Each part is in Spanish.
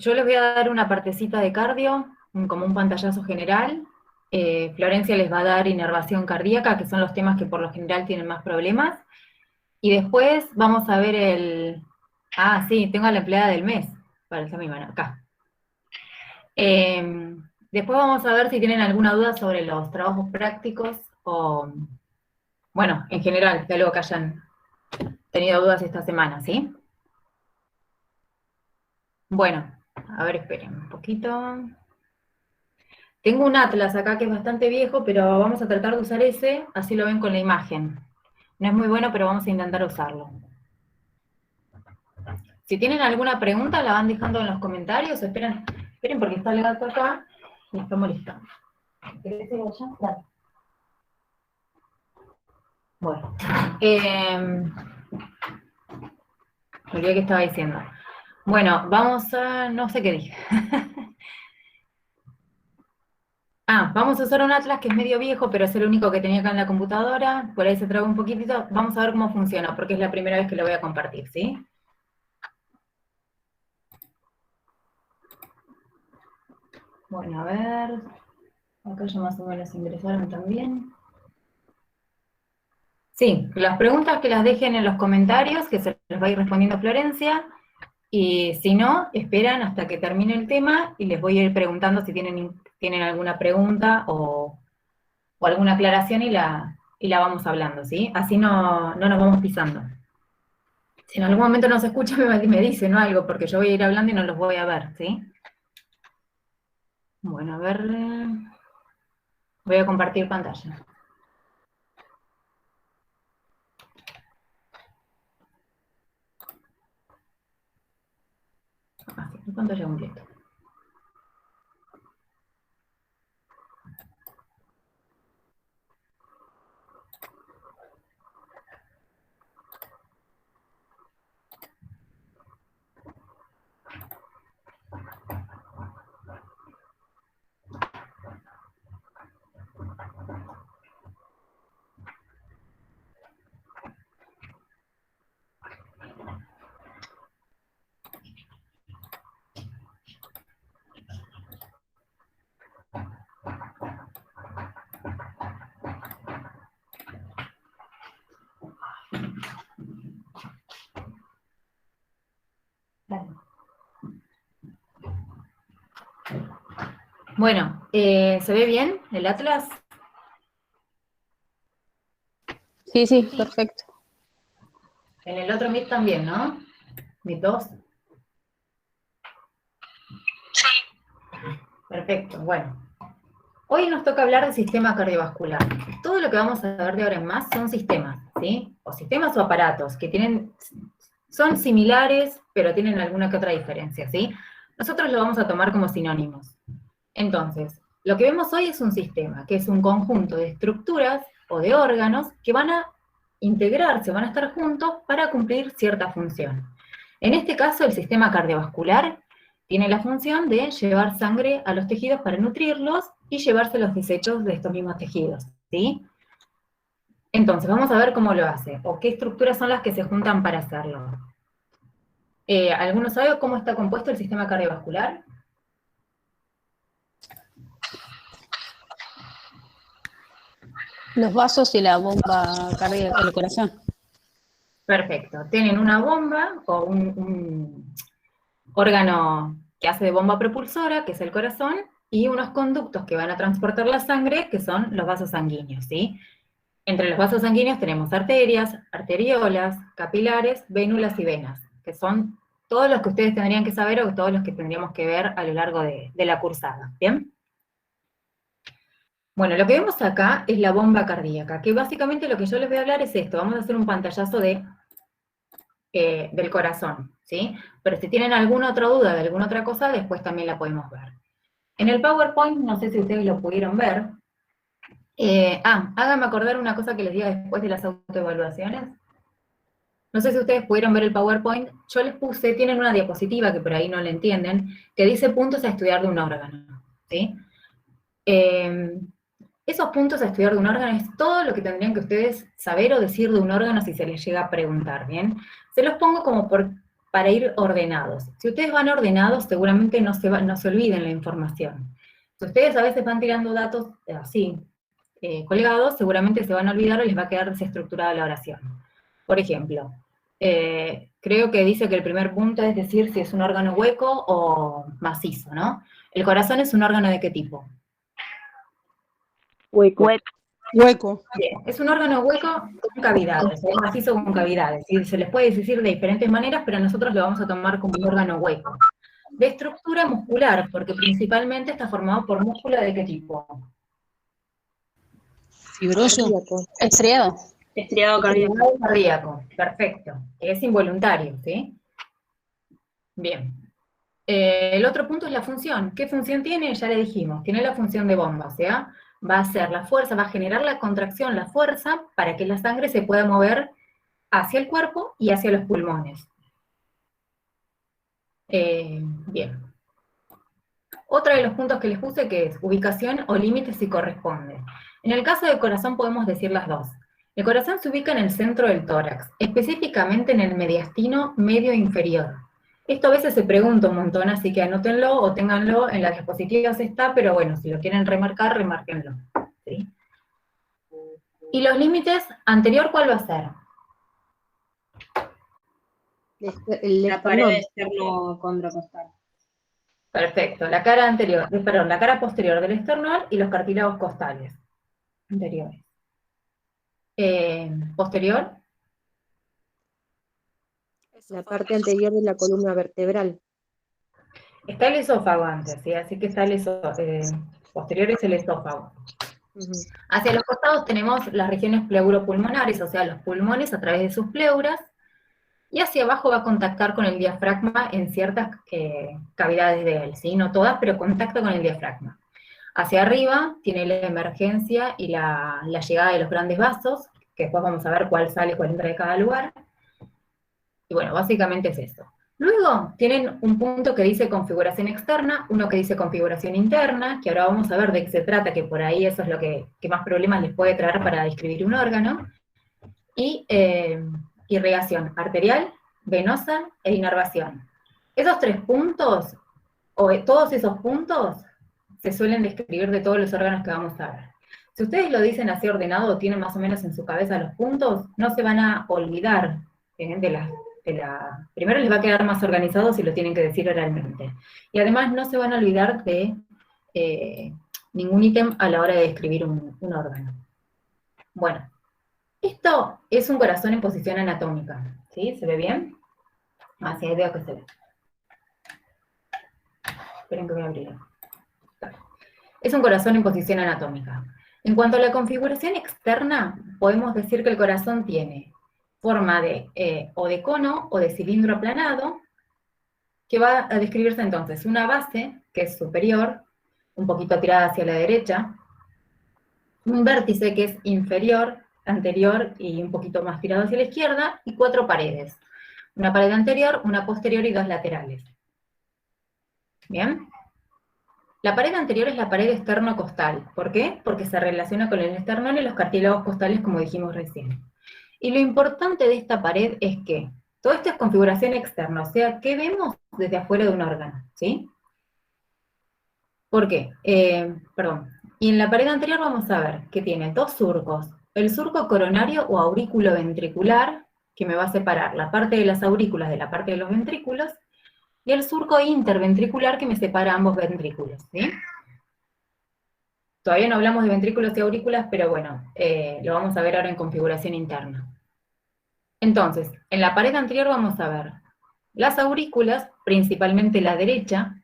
yo les voy a dar una partecita de cardio, como un pantallazo general. Florencia les va a dar inervación cardíaca, que son los temas que por lo general tienen más problemas. Y después vamos a ver el... Ah, sí, tengo a la empleada del mes, para esa misma, acá. Después vamos a ver si tienen alguna duda sobre los trabajos prácticos o, bueno, en general, de algo que hayan tenido dudas esta semana, ¿sí? Bueno, a ver, esperen un poquito. Tengo un atlas acá que es bastante viejo, pero vamos a tratar de usar ese, así lo ven con la imagen. No es muy bueno, pero vamos a intentar usarlo. Si tienen alguna pregunta, la van dejando en los comentarios. Esperen, esperen porque está el gato acá y está molestando. ¿Querés ir allá? Dale. Bueno, me olvidé que estaba diciendo. Bueno, vamos a... no sé qué dije. Vamos a usar un atlas que es medio viejo, pero es el único que tenía acá en la computadora. Por ahí se traba un poquitito. Vamos a ver cómo funciona, porque es la primera vez que lo voy a compartir, ¿sí? Bueno, a ver... acá ya más o menos ingresaron también. Sí, las preguntas que las dejen en los comentarios, que se les va a ir respondiendo Florencia, y si no, esperan hasta que termine el tema y les voy a ir preguntando si tienen alguna pregunta o alguna aclaración y la vamos hablando, ¿sí? Así no nos vamos pisando. Si en algún momento no se escucha, me dicen, ¿no? Algo, porque yo voy a ir hablando y no los voy a ver, ¿sí? Bueno, a ver... voy a compartir pantalla. Así, pantalla completa. Bueno, ¿se ve bien el atlas? Sí, sí, perfecto. En el otro Meet también, ¿no? Meet 2. Perfecto, bueno. Hoy nos toca hablar del sistema cardiovascular. Todo lo que vamos a ver de ahora en más son sistemas, ¿sí? O sistemas o aparatos que son similares, pero tienen alguna que otra diferencia, ¿sí? Nosotros lo vamos a tomar como sinónimos. Entonces, lo que vemos hoy es un sistema, que es un conjunto de estructuras o de órganos que van a integrarse, van a estar juntos para cumplir cierta función. En este caso, el sistema cardiovascular tiene la función de llevar sangre a los tejidos para nutrirlos y llevarse los desechos de estos mismos tejidos, ¿sí? Entonces, vamos a ver cómo lo hace, o qué estructuras son las que se juntan para hacerlo. ¿Alguno sabe cómo está compuesto el sistema cardiovascular? Los vasos y la bomba cardíaca del corazón. Perfecto. Tienen una bomba o un órgano que hace de bomba propulsora, que es el corazón, y unos conductos que van a transportar la sangre, que son los vasos sanguíneos, ¿sí? Entre los vasos sanguíneos tenemos arterias, arteriolas, capilares, vénulas y venas, que son todos los que ustedes tendrían que saber o todos los que tendríamos que ver a lo largo de la cursada, ¿bien? Bueno, lo que vemos acá es la bomba cardíaca, que básicamente lo que yo les voy a hablar es esto. Vamos a hacer un pantallazo del corazón, ¿sí? Pero si tienen alguna otra duda de alguna otra cosa, después también la podemos ver. En el PowerPoint, no sé si ustedes lo pudieron ver. Háganme acordar una cosa que les diga después de las autoevaluaciones. No sé si ustedes pudieron ver el PowerPoint. Yo les puse, tienen una diapositiva que por ahí no la entienden, que dice puntos a estudiar de un órgano, ¿sí? Esos puntos a estudiar de un órgano es todo lo que tendrían que ustedes saber o decir de un órgano si se les llega a preguntar, ¿bien? Se los pongo como para ir ordenados. Si ustedes van ordenados, seguramente no se olviden la información. Si ustedes a veces van tirando datos así, colgados, seguramente se van a olvidar o les va a quedar desestructurada la oración. Por ejemplo, creo que dice que el primer punto es decir si es un órgano hueco o macizo, ¿no? ¿El corazón es un órgano de qué tipo? Hueco. Hueco. Bien, es un órgano hueco con cavidades, o macizo con cavidades. ¿Sí? Se les puede decir de diferentes maneras, pero nosotros lo vamos a tomar como un órgano hueco. De estructura muscular, porque principalmente está formado por músculo de qué tipo. Fibroso. Cardíaco. Estriado. Estriado cardíaco. Estriado cardíaco, perfecto. Es involuntario, ¿sí? Bien. El otro punto es la función. ¿Qué función tiene? Ya le dijimos, tiene la función de bomba, o sea, va a hacer la fuerza, va a generar la contracción, la fuerza, para que la sangre se pueda mover hacia el cuerpo y hacia los pulmones. Bien. Otro de los puntos que les puse que es ubicación o límite si corresponde. En el caso del corazón podemos decir las dos. El corazón se ubica en el centro del tórax, específicamente en el mediastino medio inferior. Esto a veces se pregunta un montón, así que anótenlo o ténganlo, en las diapositivas está, pero bueno, si lo quieren remarcar, remárquenlo. ¿Sí? Y los límites, anterior, ¿cuál va a ser? La pared externo-contracostal. Perfecto, la cara anterior, perdón, la cara posterior del esternón y los cartílagos costales anteriores. Posterior. La parte anterior de la columna vertebral. Está el esófago antes, ¿sí? Así que está el posterior es el esófago. Hacia los costados tenemos las regiones pleuropulmonares, o sea, los pulmones a través de sus pleuras, y hacia abajo va a contactar con el diafragma en ciertas cavidades de él, ¿sí? No todas, pero contacta con el diafragma. Hacia arriba tiene la emergencia y la llegada de los grandes vasos, que después vamos a ver cuál sale, cuál entra de cada lugar. Y bueno, básicamente es eso. Luego tienen un punto que dice configuración externa, uno que dice configuración interna, que ahora vamos a ver de qué se trata, que por ahí eso es lo que más problemas les puede traer para describir un órgano. Y irrigación arterial, venosa e inervación. Esos tres puntos, o todos esos puntos, se suelen describir de todos los órganos que vamos a ver. Si ustedes lo dicen así ordenado, o tienen más o menos en su cabeza los puntos, no se van a olvidar primero les va a quedar más organizado si lo tienen que decir oralmente. Y además no se van a olvidar de ningún ítem a la hora de describir un órgano. Bueno, esto es un corazón en posición anatómica, ¿sí? ¿Se ve bien? Sí, ahí veo que se ve. Esperen que voy a abrirlo. Es un corazón en posición anatómica. En cuanto a la configuración externa, podemos decir que el corazón tiene forma o de cono o de cilindro aplanado, que va a describirse entonces una base, que es superior, un poquito tirada hacia la derecha, un vértice que es inferior, anterior y un poquito más tirado hacia la izquierda, y 4 paredes. Una pared anterior, una posterior y 2 laterales. ¿Bien? La pared anterior es la pared externo-costal. ¿Por qué? Porque se relaciona con el esternón y los cartílagos costales, como dijimos recién. Y lo importante de esta pared es que todo esto es configuración externa, o sea, ¿qué vemos desde afuera de un órgano? ¿Sí? ¿Por qué? Y en la pared anterior vamos a ver que tiene 2 surcos. El surco coronario o aurículo ventricular, que me va a separar la parte de las aurículas de la parte de los ventrículos, y el surco interventricular que me separa ambos ventrículos, ¿sí? Todavía no hablamos de ventrículos y aurículas, pero bueno, lo vamos a ver ahora en configuración interna. Entonces, en la pared anterior vamos a ver las aurículas, principalmente la derecha,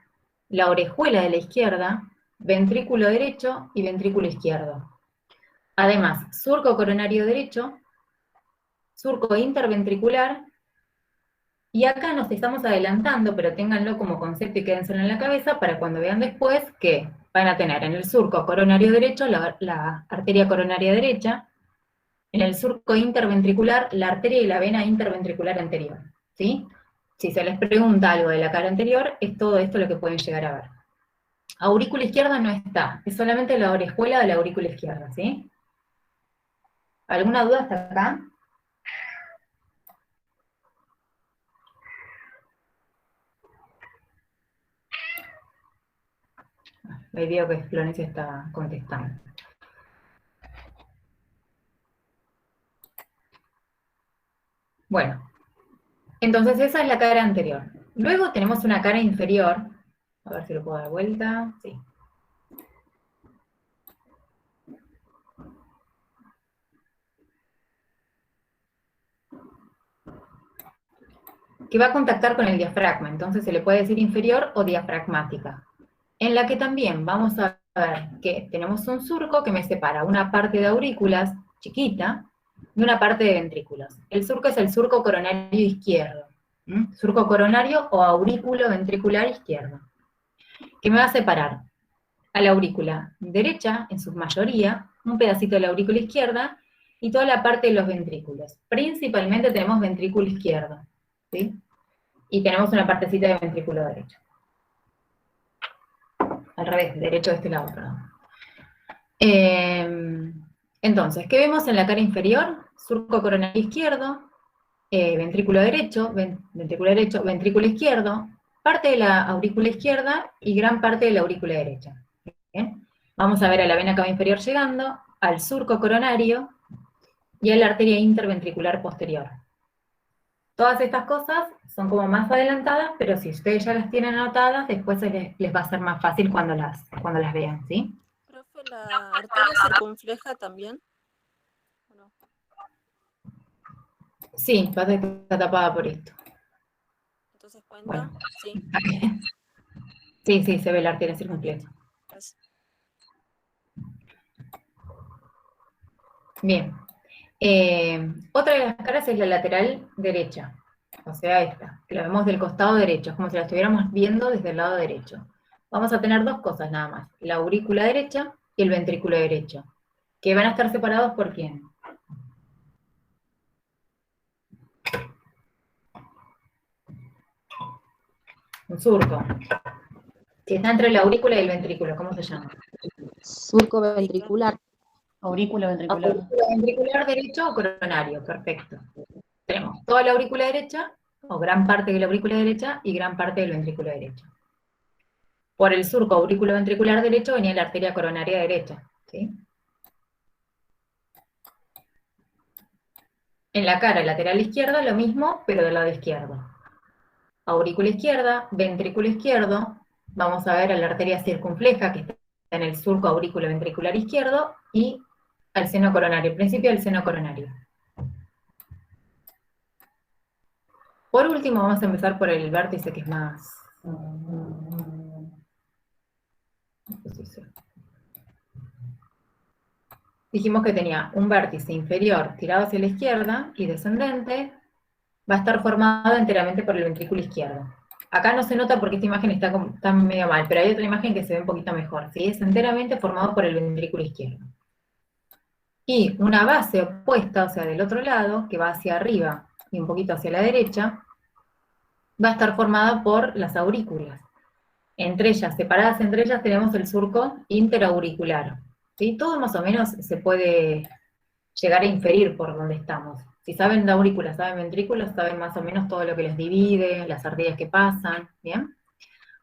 la orejuela de la izquierda, ventrículo derecho y ventrículo izquierdo. Además, surco coronario derecho, surco interventricular, y acá nos estamos adelantando, pero ténganlo como concepto y quédenselo en la cabeza para cuando vean después que van a tener en el surco coronario derecho la arteria coronaria derecha, en el surco interventricular la arteria y la vena interventricular anterior, ¿sí? Si se les pregunta algo de la cara anterior, es todo esto lo que pueden llegar a ver. Aurícula izquierda no está, es solamente la orejuela de la aurícula izquierda, ¿sí? ¿Alguna duda hasta acá? Ahí veo que Florencia está contestando. Bueno, entonces esa es la cara anterior. Luego tenemos una cara inferior. A ver si lo puedo dar vuelta. Sí. Que va a contactar con el diafragma. Entonces se le puede decir inferior o diafragmática. En la que también vamos a ver que tenemos un surco que me separa una parte de aurículas chiquita de una parte de ventrículos. El surco es el surco coronario izquierdo. Surco coronario o aurículo ventricular izquierdo. Que me va a separar a la aurícula derecha, en su mayoría, un pedacito de la aurícula izquierda, y toda la parte de los ventrículos. Principalmente tenemos ventrículo izquierdo, ¿sí? Y tenemos una partecita de ventrículo derecho. Al revés, derecho de este lado, perdón. Entonces, ¿qué vemos en la cara inferior? Surco coronario izquierdo, ventrículo derecho, ventrículo izquierdo, parte de la aurícula izquierda y gran parte de la aurícula derecha. ¿Bien? Vamos a ver a la vena cava inferior llegando, al surco coronario y a la arteria interventricular posterior. Todas estas cosas son como más adelantadas, pero si ustedes ya las tienen anotadas, después les va a ser más fácil cuando las vean, ¿sí? Profe, ¿la arteria circunfleja también? ¿O no? Sí, pasa que está tapada por esto. Entonces cuenta, Bueno. sí. Sí, se ve la arteria circunfleja. Gracias. Bien. Otra de las caras es la lateral derecha, o sea esta, que la vemos del costado derecho, es como si la estuviéramos viendo desde el lado derecho. Vamos a tener dos cosas nada más, la aurícula derecha y el ventrículo derecho, que van a estar separados por ¿quién? Un surco, que está entre la aurícula y el ventrículo, ¿cómo se llama? Surco ventricular. Aurículo ventricular. Aurícula ventricular derecho o coronario, perfecto. Tenemos toda la aurícula derecha, o gran parte de la aurícula derecha, y gran parte del ventrículo derecho. Por el surco aurículo ventricular derecho venía la arteria coronaria derecha, ¿sí? En la cara lateral izquierda lo mismo, pero del lado izquierdo. Aurícula izquierda, ventrículo izquierdo, vamos a ver a la arteria circunfleja que está en el surco aurículo ventricular izquierdo, y al seno coronario, el principio del seno coronario. Por último, vamos a empezar por el vértice que es más... Dijimos que tenía un vértice inferior tirado hacia la izquierda y descendente, va a estar formado enteramente por el ventrículo izquierdo. Acá no se nota porque esta imagen está medio mal, pero hay otra imagen que se ve un poquito mejor, ¿sí? Es enteramente formado por el ventrículo izquierdo. Y una base opuesta, o sea, del otro lado, que va hacia arriba y un poquito hacia la derecha, va a estar formada por las aurículas. Entre ellas, separadas entre ellas, tenemos el surco interauricular. ¿Sí? Todo más o menos se puede llegar a inferir por donde estamos. Si saben de aurículas, saben ventrículos, saben más o menos todo lo que les divide, las arterias que pasan, ¿bien?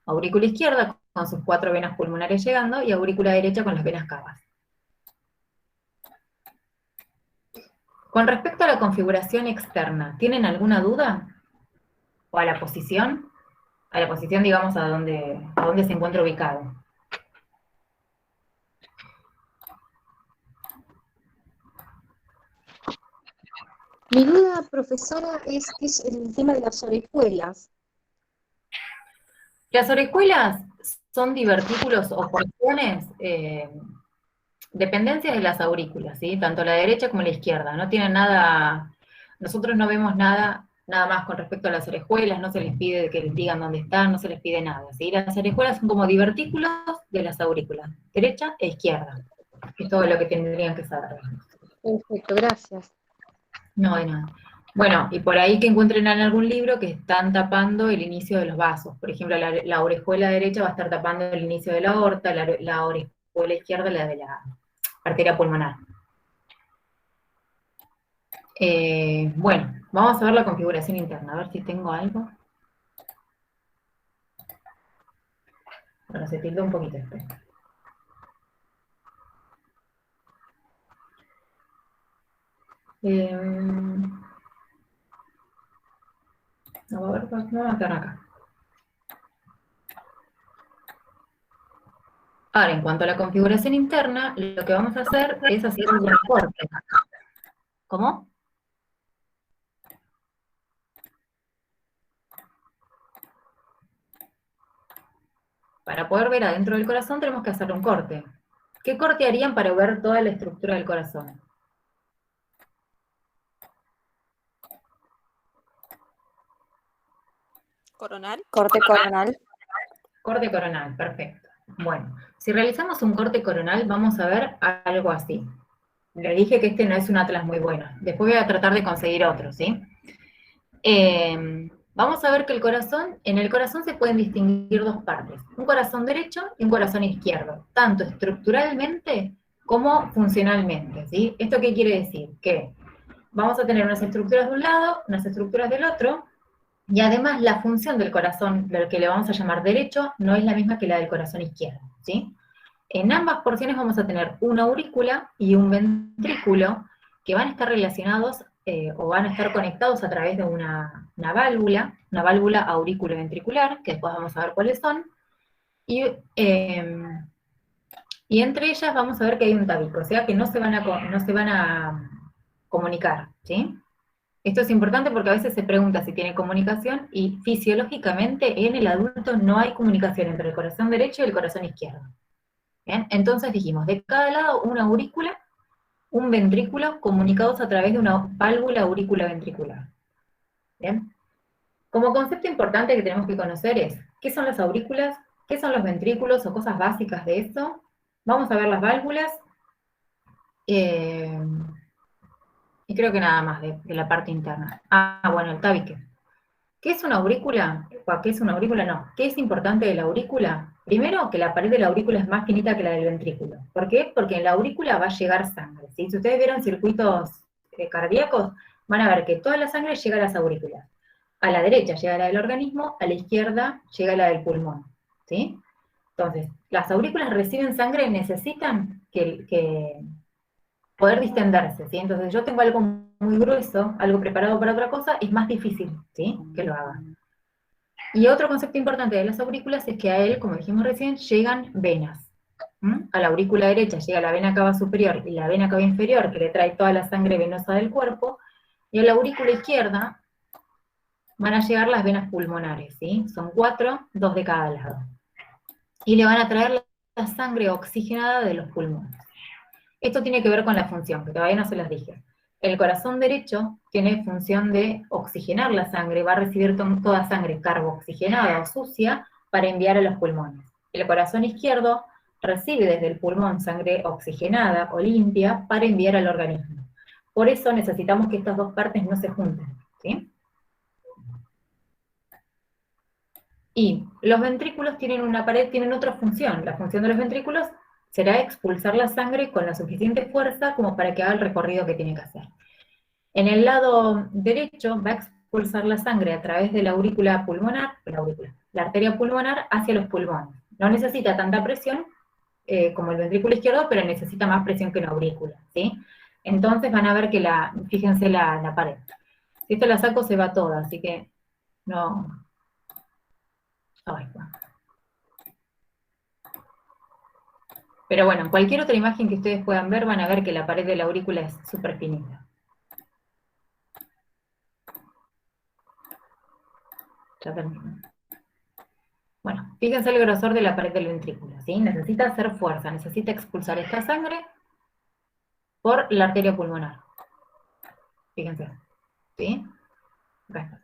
Aurícula izquierda con sus 4 venas pulmonares llegando, y aurícula derecha con las venas cavas. Con respecto a la configuración externa, ¿tienen alguna duda? ¿O a la posición? A la posición, digamos, a dónde se encuentra ubicado. Mi duda, profesora, es el tema de las orejuelas. Las orejuelas son divertículos o porciones, dependencias de las aurículas, ¿sí? Tanto la derecha como la izquierda. No tienen nada, nosotros no vemos nada más con respecto a las orejuelas, no se les pide que les digan dónde están, no se les pide nada, ¿sí? Las orejuelas son como divertículos de las aurículas, derecha e izquierda. Es todo lo que tendrían que saber. Perfecto, gracias. No, de nada. Bueno, y por ahí que encuentren en algún libro que están tapando el inicio de los vasos. Por ejemplo, la orejuela derecha va a estar tapando el inicio de la aorta, la orejuela izquierda la de la arteria pulmonar. Bueno, vamos a ver la configuración interna, a ver si tengo algo. Bueno, se tildó un poquito esto. A ver, vamos a quedar acá. Ahora, en cuanto a la configuración interna, lo que vamos a hacer es hacer un corte. ¿Cómo? Para poder ver adentro del corazón tenemos que hacer un corte. ¿Qué corte harían para ver toda la estructura del corazón? Coronal. Corte coronal. Corte coronal, perfecto. Bueno, si realizamos un corte coronal vamos a ver algo así. Le dije que este no es un atlas muy bueno. Después voy a tratar de conseguir otro, ¿sí? Vamos a ver que en el corazón se pueden distinguir dos partes, un corazón derecho y un corazón izquierdo, tanto estructuralmente como funcionalmente, ¿sí? ¿Esto qué quiere decir? Que vamos a tener unas estructuras de un lado, unas estructuras del otro, y además la función del corazón, lo que le vamos a llamar derecho, no es la misma que la del corazón izquierdo, ¿sí? En ambas porciones vamos a tener una aurícula y un ventrículo que van a estar relacionados o van a estar conectados a través de una válvula aurículo-ventricular, que después vamos a ver cuáles son, y entre ellas vamos a ver que hay un tabique, o sea que no se van a comunicar, ¿sí? Esto es importante porque a veces se pregunta si tiene comunicación, y fisiológicamente en el adulto no hay comunicación entre el corazón derecho y el corazón izquierdo. ¿Bien? Entonces dijimos, de cada lado una aurícula, un ventrículo, comunicados a través de una válvula aurícula-ventricular. ¿Bien? Como concepto importante que tenemos que conocer es, ¿qué son las aurículas? ¿Qué son los ventrículos o cosas básicas de esto? Vamos a ver las válvulas, y creo que nada más de la parte interna. Bueno, el tabique. ¿Qué es una aurícula? ¿Qué es una aurícula? No. ¿Qué es importante de la aurícula? Primero, que la pared de la aurícula es más finita que la del ventrículo. ¿Por qué? Porque en la aurícula va a llegar sangre, ¿sí? Si ustedes vieron circuitos cardíacos, van a ver que toda la sangre llega a las aurículas. A la derecha llega la del organismo, a la izquierda llega la del pulmón, ¿sí? Entonces, las aurículas reciben sangre y necesitan que poder distenderse, ¿sí? Entonces, yo tengo algo muy grueso, algo preparado para otra cosa, es más difícil, ¿sí? Que lo haga. Y otro concepto importante de las aurículas es que a él, como dijimos recién, llegan venas. A la aurícula derecha llega la vena cava superior y la vena cava inferior, que le trae toda la sangre venosa del cuerpo, y a la aurícula izquierda van a llegar las venas pulmonares, ¿sí? Son 4, 2 de cada lado. Y le van a traer la sangre oxigenada de los pulmones. Esto tiene que ver con la función, que todavía no se las dije. El corazón derecho tiene función de oxigenar la sangre, va a recibir toda sangre carboxigenada o sucia para enviar a los pulmones. El corazón izquierdo recibe desde el pulmón sangre oxigenada o limpia para enviar al organismo. Por eso necesitamos que estas dos partes no se junten, ¿sí? Y los ventrículos tienen una pared, tienen otra función. La función de los ventrículos será expulsar la sangre con la suficiente fuerza como para que haga el recorrido que tiene que hacer. En el lado derecho va a expulsar la sangre a través de la aurícula pulmonar, la arteria pulmonar hacia los pulmones. No necesita tanta presión como el ventrículo izquierdo, pero necesita más presión que la aurícula, ¿sí? Entonces van a ver que fíjense la pared. Si esto la saco se va toda, así que no... Ay, bueno. Pero bueno, en cualquier otra imagen que ustedes puedan ver, van a ver que la pared de la aurícula es súper finita. Ya termino. Bueno, fíjense el grosor de la pared del ventrículo, ¿sí? Necesita hacer fuerza, necesita expulsar esta sangre por la arteria pulmonar. Fíjense, ¿sí? Acá está.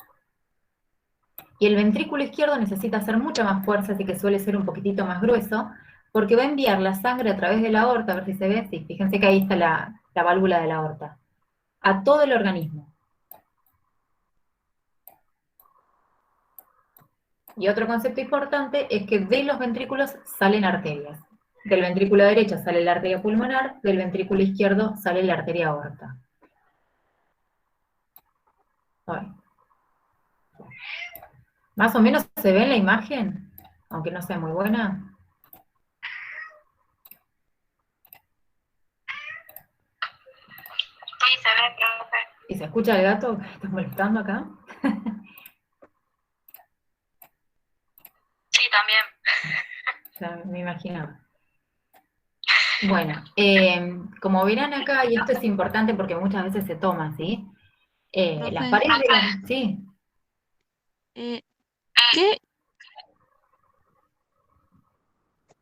Y el ventrículo izquierdo necesita hacer mucha más fuerza, así que suele ser un poquitito más grueso, porque va a enviar la sangre a través de la aorta, a ver si se ve, sí, fíjense que ahí está la válvula de la aorta, a todo el organismo. Y otro concepto importante es que de los ventrículos salen arterias. Del ventrículo derecho sale la arteria pulmonar, del ventrículo izquierdo sale la arteria aorta. Más o menos se ve en la imagen, aunque no sea muy buena. se ve, profe. ¿Y se escucha el gato que está molestando acá? Sí, también. Ya me imaginaba. Bueno, como verán acá, y esto es importante porque muchas veces se toma, ¿sí? Las Profe. paredes de sí, ¿Qué?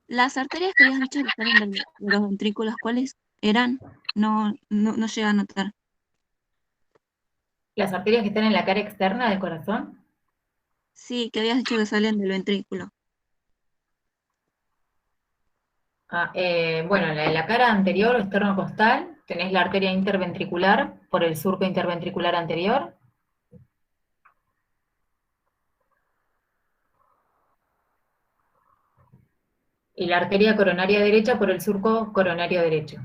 Las arterias que habías dicho que salen de los ventrículos, ¿cuáles eran? No llegué a notar. las arterias que están en la cara externa del corazón. Sí, que habías dicho que salen del ventrículo. Bueno, en la cara anterior o externo-costal tenés la arteria interventricular por el surco interventricular anterior. Y la arteria coronaria derecha por el surco coronario derecho.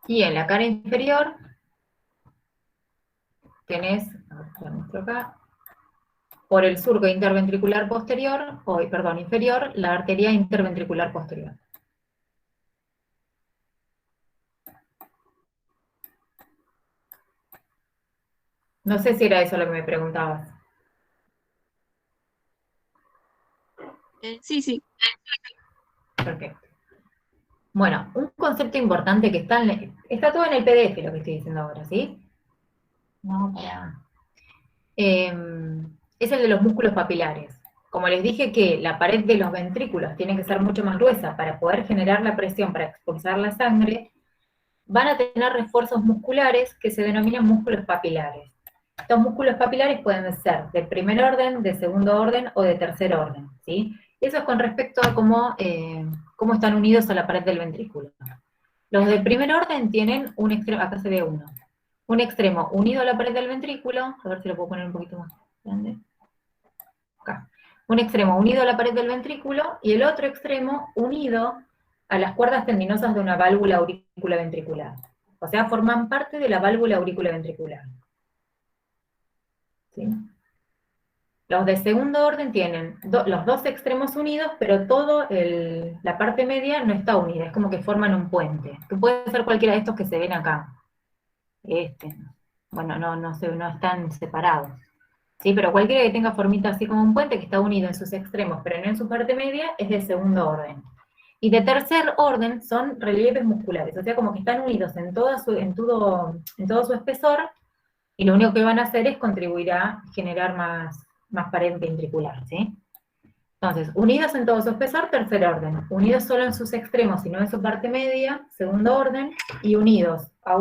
Y en la cara inferior tenés, a ver, la muestro acá, por el surco interventricular posterior, inferior, la arteria interventricular posterior. No sé si era eso lo que me preguntabas. Sí. Perfecto. Bueno, un concepto importante que está todo en el PDF lo que estoy diciendo ahora, ¿sí? No, para. Es el de los músculos papilares. Como les dije que la pared de los ventrículos tiene que ser mucho más gruesa para poder generar la presión para expulsar la sangre, van a tener refuerzos musculares que se denominan músculos papilares. Estos músculos papilares pueden ser de primer orden, de segundo orden o de tercer orden, ¿sí? Eso es con respecto a cómo están unidos a la pared del ventrículo. Los de primer orden tienen un extremo, acá se ve uno, un extremo unido a la pared del ventrículo, a ver si lo puedo poner un poquito más grande. Acá. Un extremo unido a la pared del ventrículo y el otro extremo unido a las cuerdas tendinosas de una válvula auriculoventricular. O sea, forman parte de la válvula auriculoventricular. ¿Sí? Los de segundo orden tienen los dos extremos unidos, pero la parte media no está unida, es como que forman un puente. Que puede ser cualquiera de estos que se ven acá. Bueno, no están separados. ¿Sí? Pero cualquiera que tenga formita así como un puente, que está unido en sus extremos, pero no en su parte media, es de segundo orden. Y de tercer orden son relieves musculares, o sea, como que están unidos en todo su espesor, y lo único que van a hacer es contribuir a generar más pared ventricular, ¿sí? Entonces, unidos en todo su espesor, tercer orden. Unidos solo en sus extremos y no en su parte media, segundo orden. Y unidos a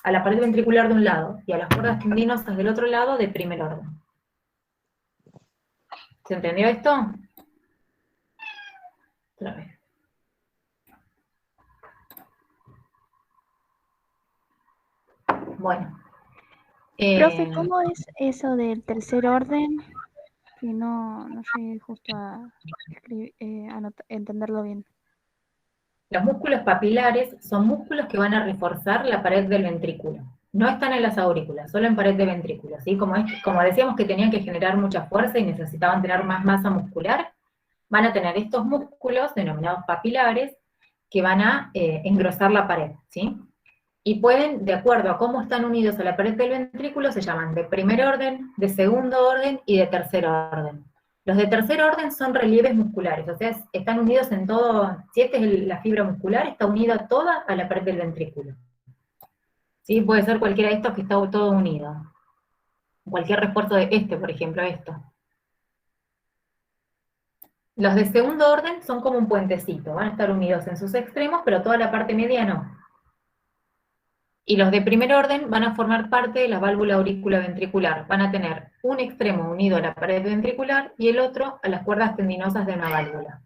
la pared ventricular de un lado y a las cuerdas tendinosas del otro lado, de primer orden. ¿Se entendió esto? Otra vez. Bueno. Profe, ¿cómo es eso del tercer orden? Que no llegué justo a entenderlo bien. Los músculos papilares son músculos que van a reforzar la pared del ventrículo. No están en las aurículas, solo en pared de ventrículo. ¿Sí? Como decíamos que tenían que generar mucha fuerza y necesitaban tener más masa muscular, van a tener estos músculos denominados papilares que van a engrosar la pared, ¿sí? Y pueden, de acuerdo a cómo están unidos a la pared del ventrículo, se llaman de primer orden, de segundo orden y de tercer orden. Los de tercer orden son relieves musculares, o sea, están unidos en todo, si esta es la fibra muscular, está unida toda a la pared del ventrículo. ¿Sí? Puede ser cualquiera de estos que está todo unido. Cualquier refuerzo de por ejemplo, esto. Los de segundo orden son como un puentecito, van a estar unidos en sus extremos, pero toda la parte media no. Y los de primer orden van a formar parte de la válvula auriculoventricular. Van a tener un extremo unido a la pared ventricular y el otro a las cuerdas tendinosas de una válvula.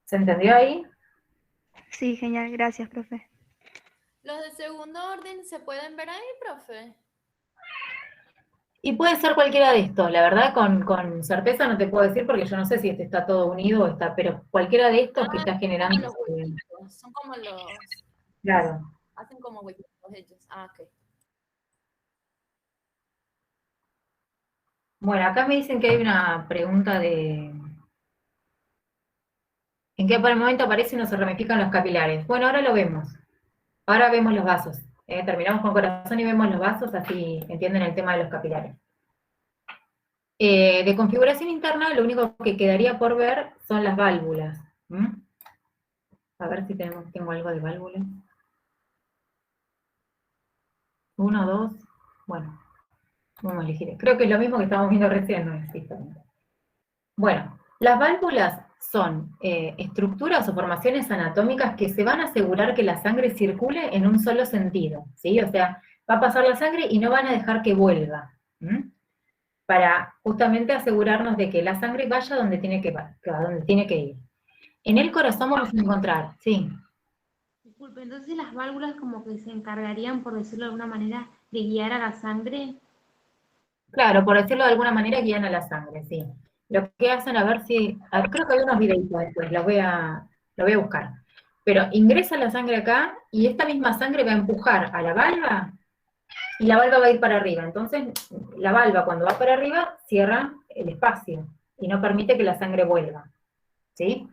¿Se entendió ahí? Sí, genial, gracias, profe. ¿Los de segundo orden se pueden ver ahí, profe? Y puede ser cualquiera de estos, la verdad con certeza no te puedo decir porque yo no sé si este está todo unido o está, pero cualquiera de estos que está generando... Son como los... Claro. Hacen como huequitos ellos. Ah, ok. Bueno, acá me dicen que hay una pregunta de... ¿En qué momento aparecen o se ramifican los capilares? Bueno, ahora lo vemos. Ahora vemos los vasos. Terminamos con corazón y vemos los vasos, así entienden el tema de los capilares. De configuración interna, lo único que quedaría por ver son las válvulas. A ver si tengo algo de válvulas. 1, 2, bueno, vamos a elegir. Creo que es lo mismo que estábamos viendo recién, no es diferente. Bueno, las válvulas son estructuras o formaciones anatómicas que se van a asegurar que la sangre circule en un solo sentido, ¿sí? O sea, va a pasar la sangre y no van a dejar que vuelva, para justamente asegurarnos de que la sangre vaya donde tiene que ir. En el corazón vamos a encontrar, sí. Disculpe, entonces las válvulas como que se encargarían, por decirlo de alguna manera, de guiar a la sangre. Claro, por decirlo de alguna manera, guían a la sangre, sí. Lo que hacen, a ver si... creo que hay unos videitos después, lo voy a buscar. Pero ingresa la sangre acá, y esta misma sangre va a empujar a la valva, y la valva va a ir para arriba. Entonces, la valva cuando va para arriba, cierra el espacio, y no permite que la sangre vuelva, ¿sí?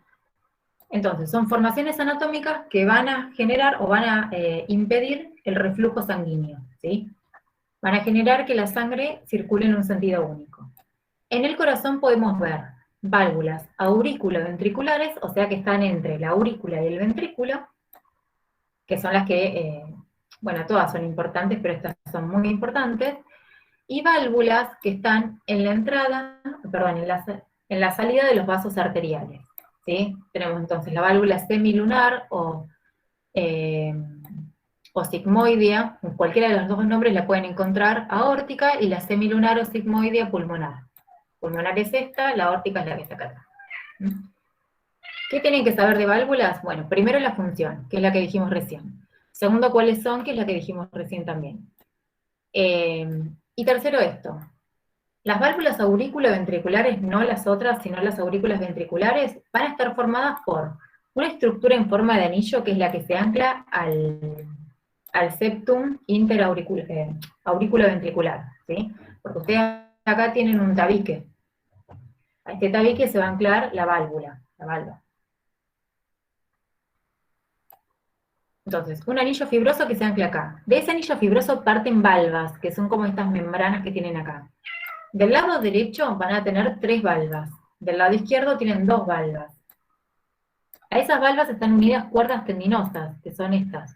Entonces, son formaciones anatómicas que van a generar, o van a impedir el reflujo sanguíneo, ¿sí? Van a generar que la sangre circule en un sentido único. En el corazón podemos ver válvulas aurículo-ventriculares, o sea que están entre la aurícula y el ventrículo, que son las que, bueno, todas son importantes, pero estas son muy importantes, y válvulas que están en la entrada, perdón, en la salida de los vasos arteriales, ¿sí? Tenemos entonces la válvula semilunar o sigmoidea, cualquiera de los dos nombres la pueden encontrar, aórtica, y la semilunar o sigmoidea pulmonar. Pulmonar es esta, la aórtica es la que está acá. ¿Qué tienen que saber de válvulas? Bueno, primero la función, que es la que dijimos recién. Segundo, cuáles son, que es la que dijimos recién también. Y tercero esto. Las válvulas aurículo-ventriculares, no las otras, sino las aurículas ventriculares, van a estar formadas por una estructura en forma de anillo, que es la que se ancla al septum auriculoventricular, ¿sí? Porque ustedes acá tienen un tabique. A este tabique se va a anclar la válvula, la valva. Entonces, un anillo fibroso que se ancla acá. De ese anillo fibroso parten valvas, que son como estas membranas que tienen acá. Del lado derecho van a tener 3 valvas. Del lado izquierdo tienen 2 valvas. A esas valvas están unidas cuerdas tendinosas, que son estas.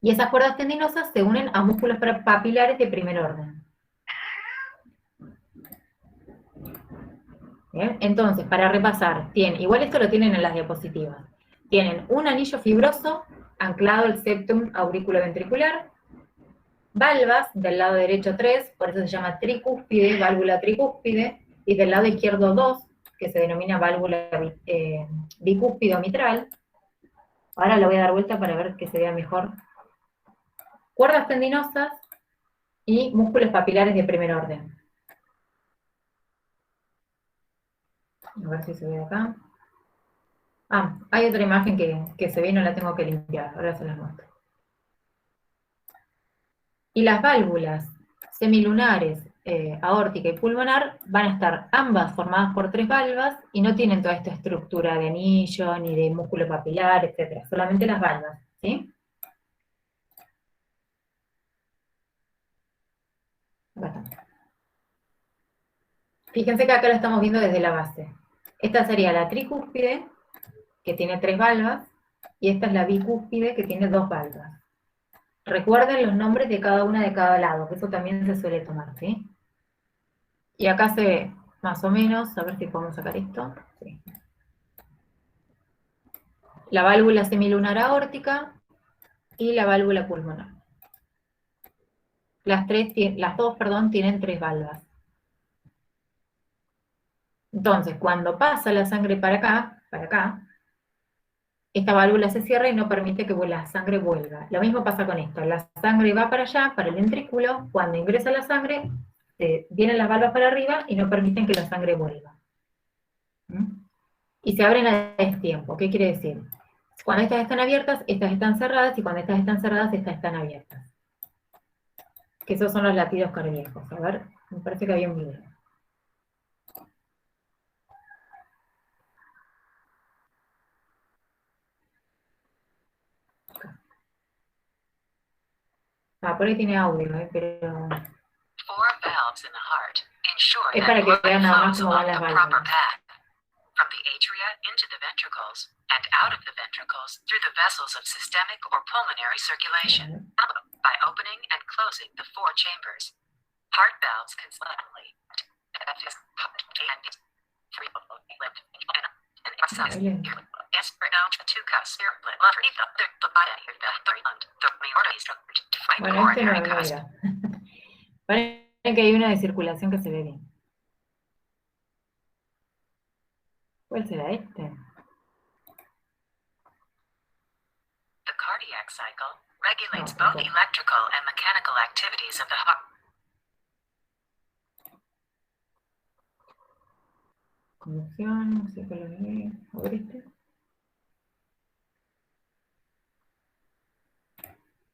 Y esas cuerdas tendinosas se unen a músculos papilares de primer orden. ¿Bien? Entonces, para repasar, igual esto lo tienen en las diapositivas. Tienen un anillo fibroso anclado al septum auriculoventricular, valvas del lado derecho 3, por eso se llama tricúspide, válvula tricúspide, y del lado izquierdo 2, que se denomina válvula bicúspide o mitral. Ahora lo voy a dar vuelta para ver que se vea mejor. Cuerdas tendinosas y músculos papilares de primer orden. A ver si se ve acá. Hay otra imagen que se ve y no la tengo que limpiar, ahora se las muestro. Y las válvulas semilunares, aórtica y pulmonar, van a estar ambas formadas por 3 valvas y no tienen toda esta estructura de anillo, ni de músculo papilar, etc. Solamente las valvas, ¿sí? Acá está. Fíjense que acá lo estamos viendo desde la base. Esta sería la tricúspide, que tiene 3 valvas, y esta es la bicúspide, que tiene 2 valvas. Recuerden los nombres de cada una de cada lado, que eso también se suele tomar, ¿sí? Y acá se ve, más o menos, a ver si podemos sacar esto. Sí. La válvula semilunar aórtica y la válvula pulmonar. Las dos, tienen 3 valvas. Entonces, cuando pasa la sangre para acá, esta válvula se cierra y no permite que la sangre vuelva. Lo mismo pasa con esto. La sangre va para allá, para el ventrículo. Cuando ingresa la sangre, vienen las valvas para arriba y no permiten que la sangre vuelva. Y se abren a destiempo. ¿Qué quiere decir? Cuando estas están abiertas, estas están cerradas, y cuando estas están cerradas, estas están abiertas. Que esos son los latidos cardíacos. A ver, me parece que había un video. Por ahí tiene audio, pero... Es para que vean nada más cómo van las válvulas. From the atria into the ventricles and out of the ventricles through the vessels of systemic or pulmonary circulation by opening and closing the 4 chambers. Heart valves can slightly Bueno, este no era. Parece que hay una de circulación que se ve bien. ¿Cuál será este? The cardiac cycle regulates both electrical and mechanical activities of the heart. Conducción, no sé cuál es. A ver este.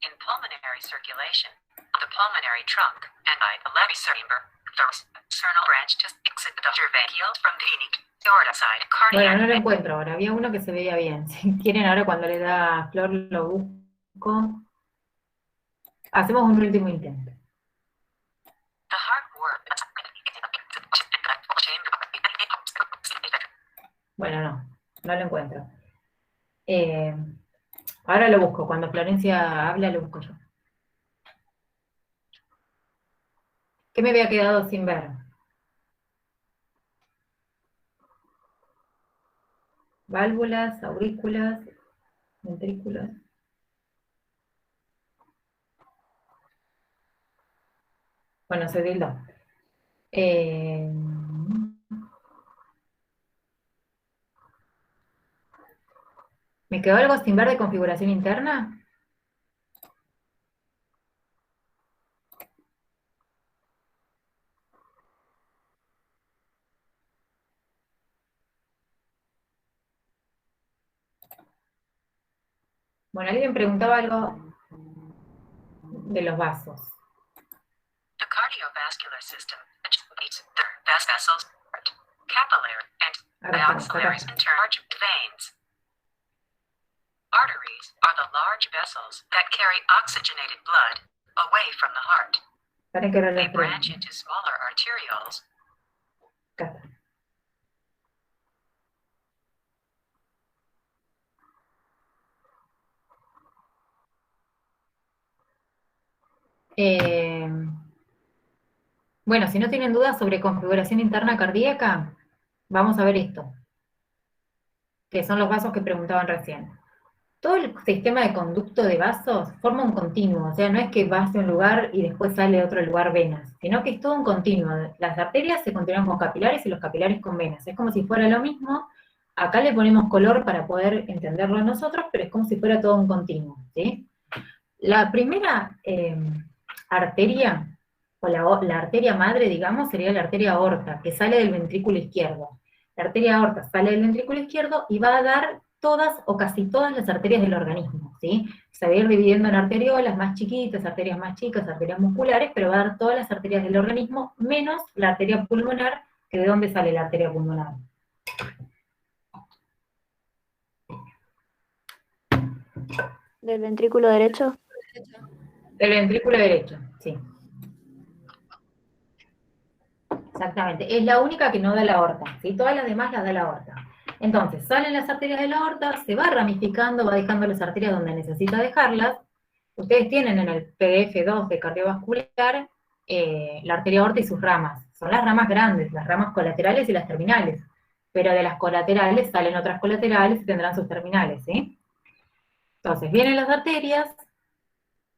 In pulmonary circulation, the pulmonary trunk and by the left chamber, the sternal branch to exit the ventricles from the aorta side cardiac. Bueno, no lo encuentro ahora. Había uno que se veía bien. Si quieren, ahora cuando le da a Flor lo busco. Hacemos un último intento. The heart works. Bueno, no lo encuentro. Ahora lo busco. Cuando Florencia habla, lo busco yo. ¿Qué me había quedado sin ver? Válvulas, aurículas, ventrículos. Bueno, se tildó. ¿Me quedó algo sin ver de configuración interna? Bueno, alguien preguntaba algo de los vasos. The cardiovascular system includes the vessels, capillary, and auxiliaries in charge of veins. Arteries are the large vessels that carry oxygenated blood away from the heart. Para que They branch into smaller arterioles. Acá está. Bueno, si no tienen dudas sobre configuración interna cardíaca, vamos a ver esto, que son los vasos que preguntaban recién. Todo el sistema de conducto de vasos forma un continuo, o sea, no es que vas de un lugar y después sale de otro lugar venas, sino que es todo un continuo. Las arterias se continúan con capilares y los capilares con venas. Es como si fuera lo mismo. Acá le ponemos color para poder entenderlo nosotros, pero es como si fuera todo un continuo, ¿sí? La primera arteria, o la arteria madre, digamos, sería la arteria aorta, que sale del ventrículo izquierdo. La arteria aorta sale del ventrículo izquierdo y va a dar todas o casi todas las arterias del organismo, ¿sí? Se va a ir dividiendo en arteriolas más chiquitas, arterias más chicas, arterias musculares, pero va a dar todas las arterias del organismo, menos la arteria pulmonar, que ¿de dónde sale la arteria pulmonar? ¿Del ventrículo derecho? Del ventrículo derecho, sí. Exactamente, es la única que no da la aorta, ¿sí? Todas las demás las da la aorta. Entonces, salen las arterias de la aorta, se va ramificando, va dejando las arterias donde necesita dejarlas. Ustedes tienen en el PDF2 de cardiovascular la arteria aorta y sus ramas. Son las ramas grandes, las ramas colaterales y las terminales. Pero de las colaterales salen otras colaterales y tendrán sus terminales, ¿sí? Entonces, vienen las arterias,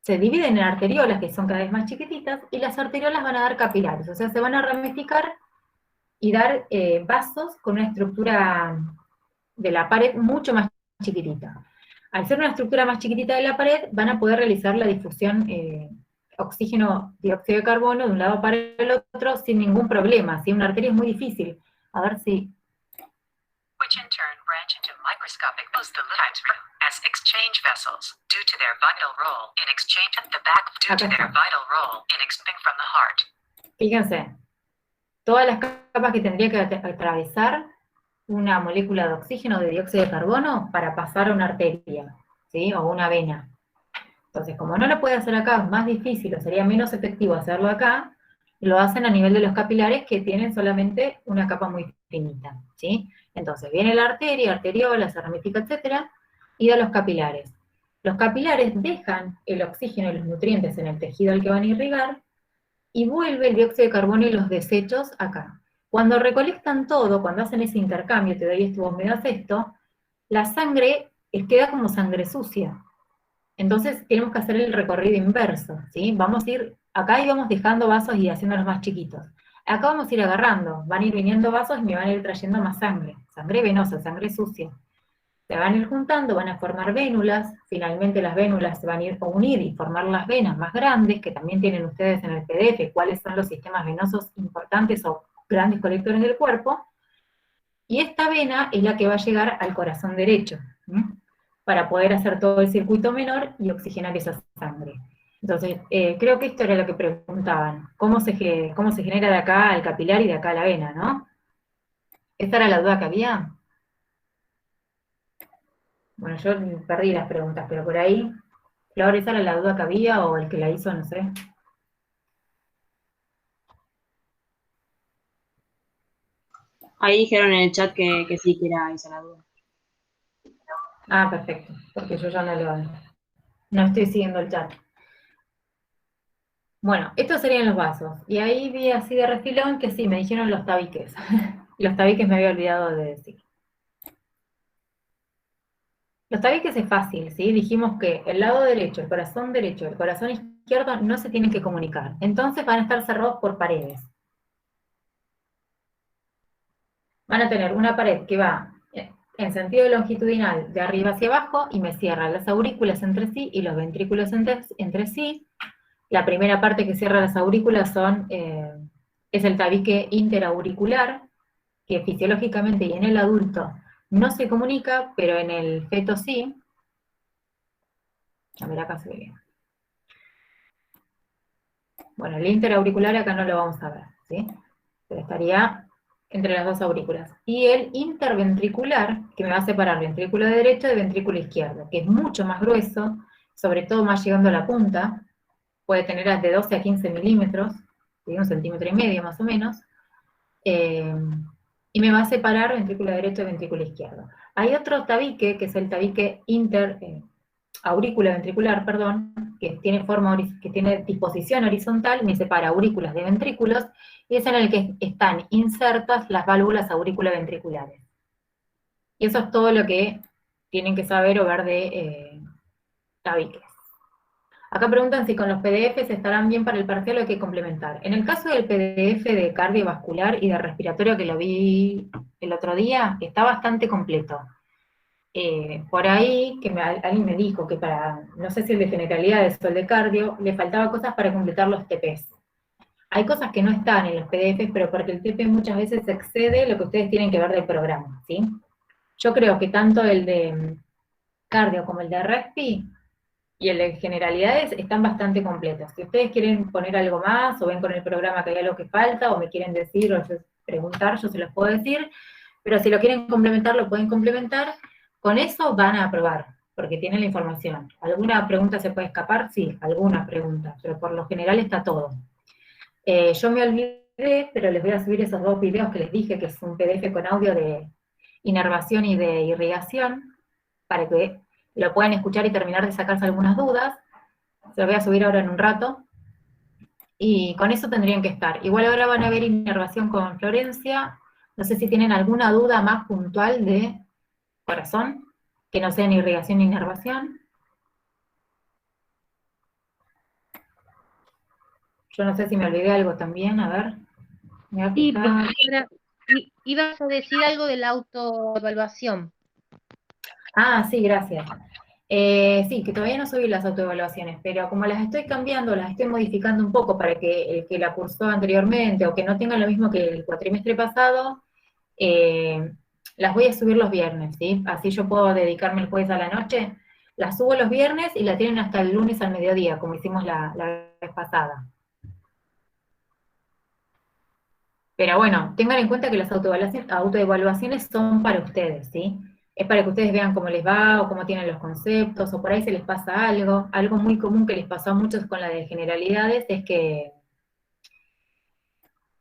se dividen en arteriolas, que son cada vez más chiquititas, y las arteriolas van a dar capilares, o sea, se van a ramificar y dar vasos con una estructura de la pared mucho más chiquitita. Al ser una estructura más chiquitita de la pared, van a poder realizar la difusión oxígeno, dióxido de carbono de un lado para el otro sin ningún problema, ¿sí? Una arteria es muy difícil. A ver si... Which in turn branch into microscopic the types as exchange vessels due to their vital role in exchange the back due to their vital role in exchanging from the heart. Fíjense, todas las capas que tendría que atravesar una molécula de oxígeno o de dióxido de carbono para pasar a una arteria, ¿sí? O una vena. Entonces, como no lo puede hacer acá, es más difícil o sería menos efectivo hacerlo acá, lo hacen a nivel de los capilares que tienen solamente una capa muy finita, ¿sí? Entonces, viene la arteria, arteriola, se ramifica, etcétera, y da los capilares. Los capilares dejan el oxígeno y los nutrientes en el tejido al que van a irrigar, y vuelve el dióxido de carbono y los desechos acá. Cuando recolectan todo, cuando hacen ese intercambio, te doy esto, vos me das esto, la sangre queda como sangre sucia. Entonces tenemos que hacer el recorrido inverso, ¿sí? Vamos a ir, acá íbamos dejando vasos y haciéndolos más chiquitos. Acá vamos a ir agarrando, van a ir viniendo vasos y me van a ir trayendo más sangre. Sangre venosa, sangre sucia. Se van a ir juntando, van a formar vénulas, finalmente las vénulas se van a ir a unir y formar las venas más grandes, que también tienen ustedes en el PDF, cuáles son los sistemas venosos importantes o grandes colectores del cuerpo, y esta vena es la que va a llegar al corazón derecho, ¿sí? Para poder hacer todo el circuito menor y oxigenar esa sangre. Entonces, creo que esto era lo que preguntaban, cómo se genera de acá al capilar y de acá a la vena, ¿no? ¿Esta era la duda que había? Bueno, yo perdí las preguntas, pero por ahí, Flor, ¿esa era la duda que había o el que la hizo, no sé? Ahí dijeron en el chat que sí, que era esa la duda. Ah, perfecto, porque yo ya no estoy siguiendo el chat. Bueno, estos serían los vasos. Y ahí vi así de refilón que sí, me dijeron los tabiques. Los tabiques me había olvidado de decir. Los tabiques es fácil, ¿sí? Dijimos que el lado derecho, el corazón izquierdo no se tienen que comunicar. Entonces van a estar cerrados por paredes. Van a tener una pared que va en sentido longitudinal de arriba hacia abajo y me cierra las aurículas entre sí y los ventrículos entre sí. La primera parte que cierra las aurículas es el tabique interauricular, que fisiológicamente y en el adulto no se comunica, pero en el feto sí. A ver, acá se ve bien. Bueno, el interauricular acá no lo vamos a ver, ¿sí? Pero estaría entre las dos aurículas. Y el interventricular, que me va a separar ventrículo derecho de ventrículo izquierdo, que es mucho más grueso, sobre todo más llegando a la punta, puede tener de 12 a 15 milímetros, de 1,5 centímetros más o menos, y me va a separar ventrículo derecho de ventrículo izquierdo. Hay otro tabique, que es el tabique aurículo-ventricular, que tiene disposición horizontal, me separa aurículas de ventrículos, y es en el que están insertas las válvulas aurículo-ventriculares. Y eso es todo lo que tienen que saber o ver de tabiques. Acá preguntan si con los PDFs estarán bien para el parcial o hay que complementar. En el caso del PDF de cardiovascular y de respiratorio que lo vi el otro día, está bastante completo. Por ahí, alguien me dijo que no sé si el de generalidades o el de cardio, le faltaba cosas para completar los TPs. Hay cosas que no están en los PDFs, pero porque el TP muchas veces excede lo que ustedes tienen que ver del programa, ¿sí? Yo creo que tanto el de cardio como el de respi y el de generalidades están bastante completos. Si ustedes quieren poner algo más, o ven con el programa que hay algo que falta, o me quieren decir, o preguntar, yo se los puedo decir, pero si lo quieren complementar, lo pueden complementar. Con eso van a aprobar, porque tienen la información. ¿Alguna pregunta se puede escapar? Sí, alguna pregunta, pero por lo general está todo. Yo me olvidé, pero les voy a subir esos 2 videos que les dije, que es un PDF con audio de inervación y de irrigación, para que lo puedan escuchar y terminar de sacarse algunas dudas. Se los voy a subir ahora en un rato. Y con eso tendrían que estar. Igual ahora van a ver inervación con Florencia. No sé si tienen alguna duda más puntual de corazón, que no sea ni irrigación ni inervación. Yo no sé si me olvidé algo también, a ver. Sí, profesora, ibas a decir algo de la autoevaluación. Ah, sí, gracias. Sí, que todavía no subí las autoevaluaciones, pero como las estoy cambiando, las estoy modificando un poco para que el que la cursó anteriormente, o que no tenga lo mismo que el cuatrimestre pasado, las voy a subir los viernes, ¿sí? Así yo puedo dedicarme el jueves a la noche. Las subo los viernes y la tienen hasta el lunes al mediodía, como hicimos la vez pasada. Pero bueno, tengan en cuenta que las autoevaluaciones son para ustedes, ¿sí? Es para que ustedes vean cómo les va, o cómo tienen los conceptos, o por ahí se les pasa algo. Algo muy común que les pasó a muchos con la de generalidades es que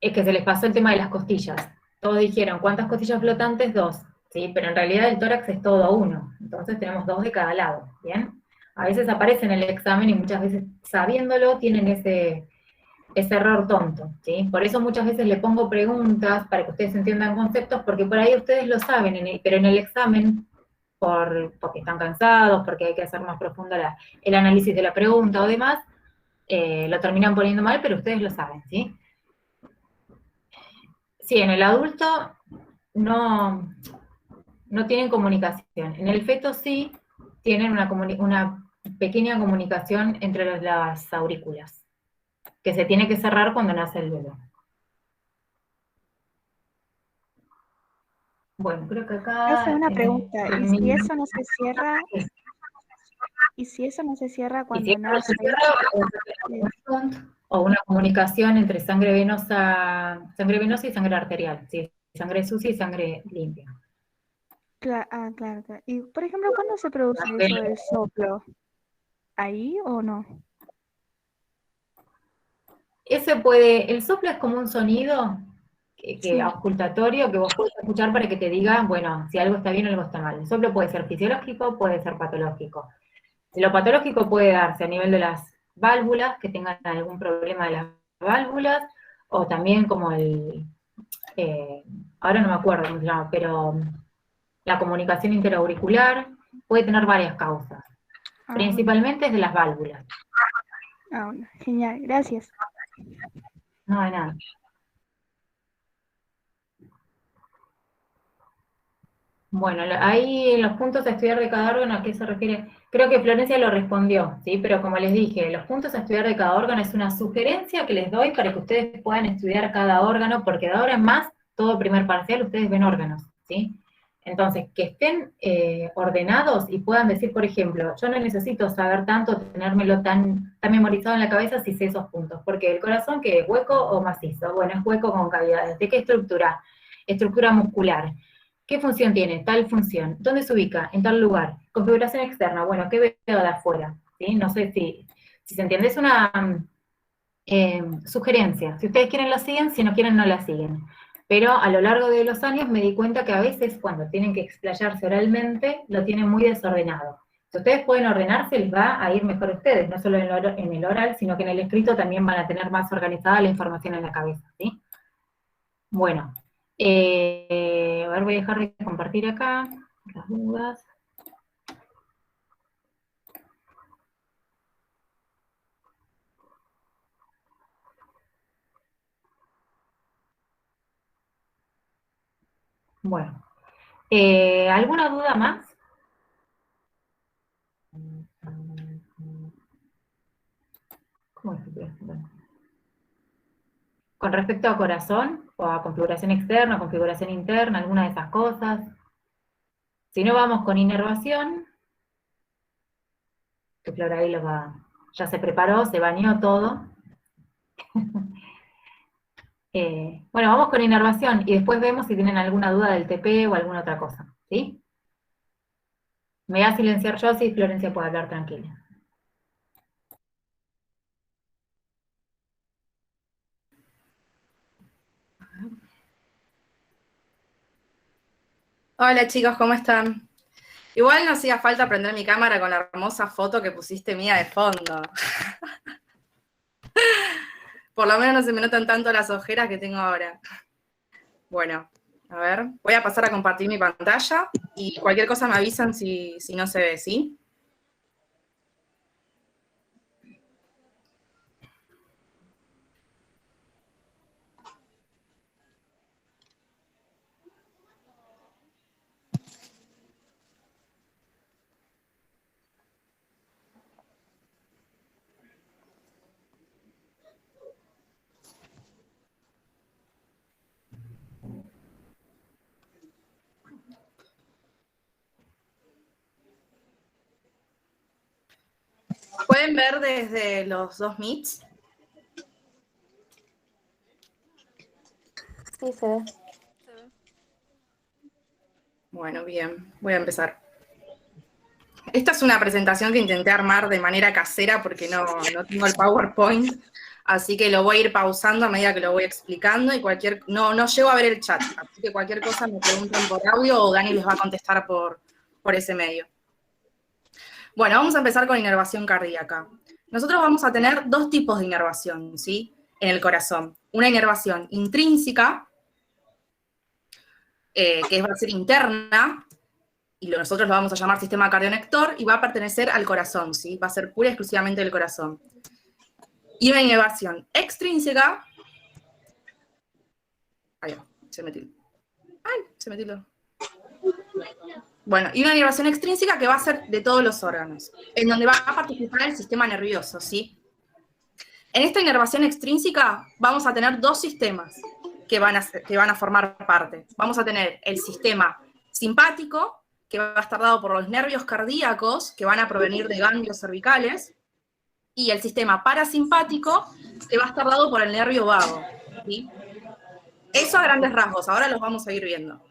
se les pasó el tema de las costillas. Todos dijeron, ¿cuántas costillas flotantes? 2, ¿sí? Pero en realidad el tórax es todo uno, entonces tenemos 2 de cada lado, ¿bien? A veces aparece en el examen y muchas veces sabiéndolo tienen ese error tonto, ¿sí? Por eso muchas veces le pongo preguntas para que ustedes entiendan conceptos, porque por ahí ustedes lo saben, pero en el examen, porque están cansados, porque hay que hacer más profundo el análisis de la pregunta o demás, lo terminan poniendo mal, pero ustedes lo saben, ¿sí? Sí, en el adulto no tienen comunicación. En el feto sí tienen una pequeña comunicación entre las aurículas, que se tiene que cerrar cuando nace el bebé. Bueno, creo que acá... Profe, una pregunta. ¿Y si eso no se cierra? ¿Y si eso no se cierra Y si cuando esto no se nace? cierra, o una comunicación entre sangre venosa y sangre arterial, ¿sí? Sangre sucia y sangre limpia. Claro, claro. Y, por ejemplo, ¿cuándo se produce eso del soplo? ¿Ahí o no? El soplo es como un sonido Sí. auscultatorio que vos puedes escuchar para que te diga, bueno, si algo está bien o algo está mal. El soplo puede ser fisiológico, puede ser patológico. Lo patológico puede darse a nivel de las válvulas, que tengan algún problema de las válvulas, o también como ahora no me acuerdo cómo se llama, pero la comunicación interauricular puede tener varias causas. Principalmente es de las válvulas. Bueno, genial, gracias. No, de nada. Bueno, ahí en los puntos a estudiar de cada órgano, ¿a qué se refiere? Creo que Florencia lo respondió, ¿sí? Pero como les dije, los puntos a estudiar de cada órgano es una sugerencia que les doy para que ustedes puedan estudiar cada órgano, porque de ahora en más, todo primer parcial, ustedes ven órganos, ¿sí? Entonces, que estén ordenados y puedan decir, por ejemplo, yo no necesito saber tanto, tenérmelo tan memorizado en la cabeza si sé esos puntos, porque el corazón, ¿qué es? ¿Hueco o macizo? Bueno, es hueco con cavidades. ¿De qué estructura? Estructura muscular. ¿Qué función tiene? Tal función. ¿Dónde se ubica? En tal lugar. Configuración externa. Bueno, ¿qué veo de afuera? ¿Sí? No sé si se entiende. Es una sugerencia. Si ustedes quieren la siguen, si no quieren no la siguen. Pero a lo largo de los años me di cuenta que a veces cuando tienen que explayarse oralmente, lo tienen muy desordenado. Si ustedes pueden ordenarse, les va a ir mejor a ustedes, no solo en el oral, sino que en el escrito también van a tener más organizada la información en la cabeza, ¿sí? Bueno, a ver, voy a dejar de compartir acá las dudas. Bueno, ¿alguna duda más? ¿Cómo es? Bueno. Con respecto a corazón, o a configuración externa, configuración interna, alguna de esas cosas. Si no, vamos con inervación, que Flora ahí ya se preparó, se bañó todo. Bueno, vamos con inervación y después vemos si tienen alguna duda del TP o alguna otra cosa, ¿sí? Me voy a silenciar yo, así Florencia puede hablar tranquila. Hola chicos, ¿cómo están? Igual no hacía falta prender mi cámara con la hermosa foto que pusiste mía de fondo. Por lo menos no se me notan tanto las ojeras que tengo ahora. Bueno, a ver, voy a pasar a compartir mi pantalla y cualquier cosa me avisan si no se ve, ¿sí? pueden ver desde los dos Meets? Sí, se ve. Bueno, bien, voy a empezar. Esta es una presentación que intenté armar de manera casera porque no tengo el PowerPoint, así que lo voy a ir pausando a medida que lo voy explicando y no llego a ver el chat, así que cualquier cosa me pregunten por audio o Dani les va a contestar por ese medio. Bueno, vamos a empezar con inervación cardíaca. Nosotros vamos a tener dos tipos de inervación, ¿sí? En el corazón. Una inervación intrínseca, que va a ser interna, y nosotros lo vamos a llamar sistema cardionector, y va a pertenecer al corazón, ¿sí? Va a ser pura y exclusivamente del corazón. Y una inervación extrínseca, se metió. Bueno, y una inervación extrínseca que va a ser de todos los órganos, en donde va a participar el sistema nervioso, ¿sí? En esta inervación extrínseca vamos a tener dos sistemas que van a formar parte. Vamos a tener el sistema simpático, que va a estar dado por los nervios cardíacos, que van a provenir de ganglios cervicales, y el sistema parasimpático, que va a estar dado por el nervio vago, ¿sí? Eso a grandes rasgos, ahora los vamos a ir viendo.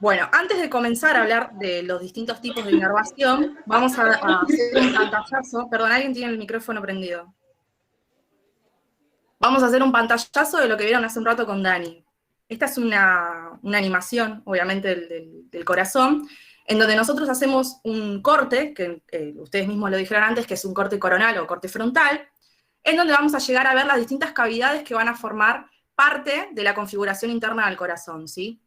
Bueno, antes de comenzar a hablar de los distintos tipos de inervación, vamos a hacer un pantallazo. Perdón, alguien tiene el micrófono prendido. Vamos a hacer un pantallazo de lo que vieron hace un rato con Dani. Esta es una animación, obviamente, del corazón, en donde nosotros hacemos un corte, que ustedes mismos lo dijeron antes, que es un corte coronal o corte frontal, en donde vamos a llegar a ver las distintas cavidades que van a formar parte de la configuración interna del corazón, ¿sí?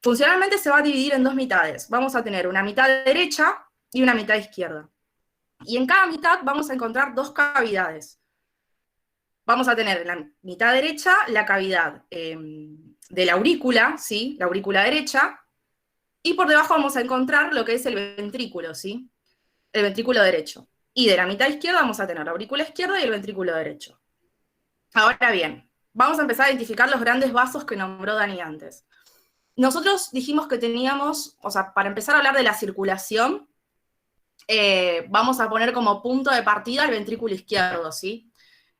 Funcionalmente se va a dividir en dos mitades. Vamos a tener una mitad derecha y una mitad izquierda. Y en cada mitad vamos a encontrar dos cavidades. Vamos a tener en la mitad derecha la cavidad de la aurícula, ¿sí? La aurícula derecha, y por debajo vamos a encontrar lo que es el ventrículo, ¿sí? El ventrículo derecho. Y de la mitad izquierda vamos a tener la aurícula izquierda y el ventrículo derecho. Ahora bien, vamos a empezar a identificar los grandes vasos que nombró Dani antes. Nosotros dijimos que teníamos, o sea, para empezar a hablar de la circulación, vamos a poner como punto de partida el ventrículo izquierdo, ¿sí?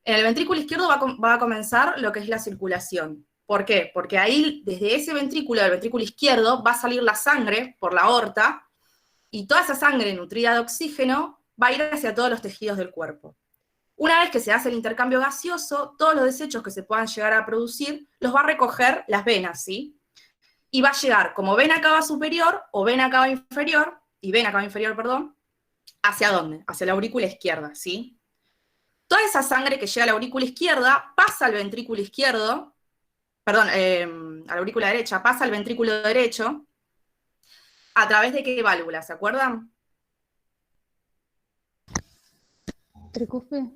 En el ventrículo izquierdo va a comenzar lo que es la circulación. ¿Por qué? Porque ahí, desde ese ventrículo, del ventrículo izquierdo, va a salir la sangre por la aorta, y toda esa sangre nutrida de oxígeno va a ir hacia todos los tejidos del cuerpo. Una vez que se hace el intercambio gaseoso, todos los desechos que se puedan llegar a producir, los va a recoger las venas, ¿sí? Y va a llegar como vena cava superior o vena cava inferior, perdón, ¿hacia dónde? Hacia la aurícula izquierda, ¿sí? Toda esa sangre que llega a la aurícula izquierda pasa al ventrículo izquierdo, perdón, a la aurícula derecha, pasa al ventrículo derecho, ¿a través de qué válvula? ¿Se acuerdan? ¿Tricuspide?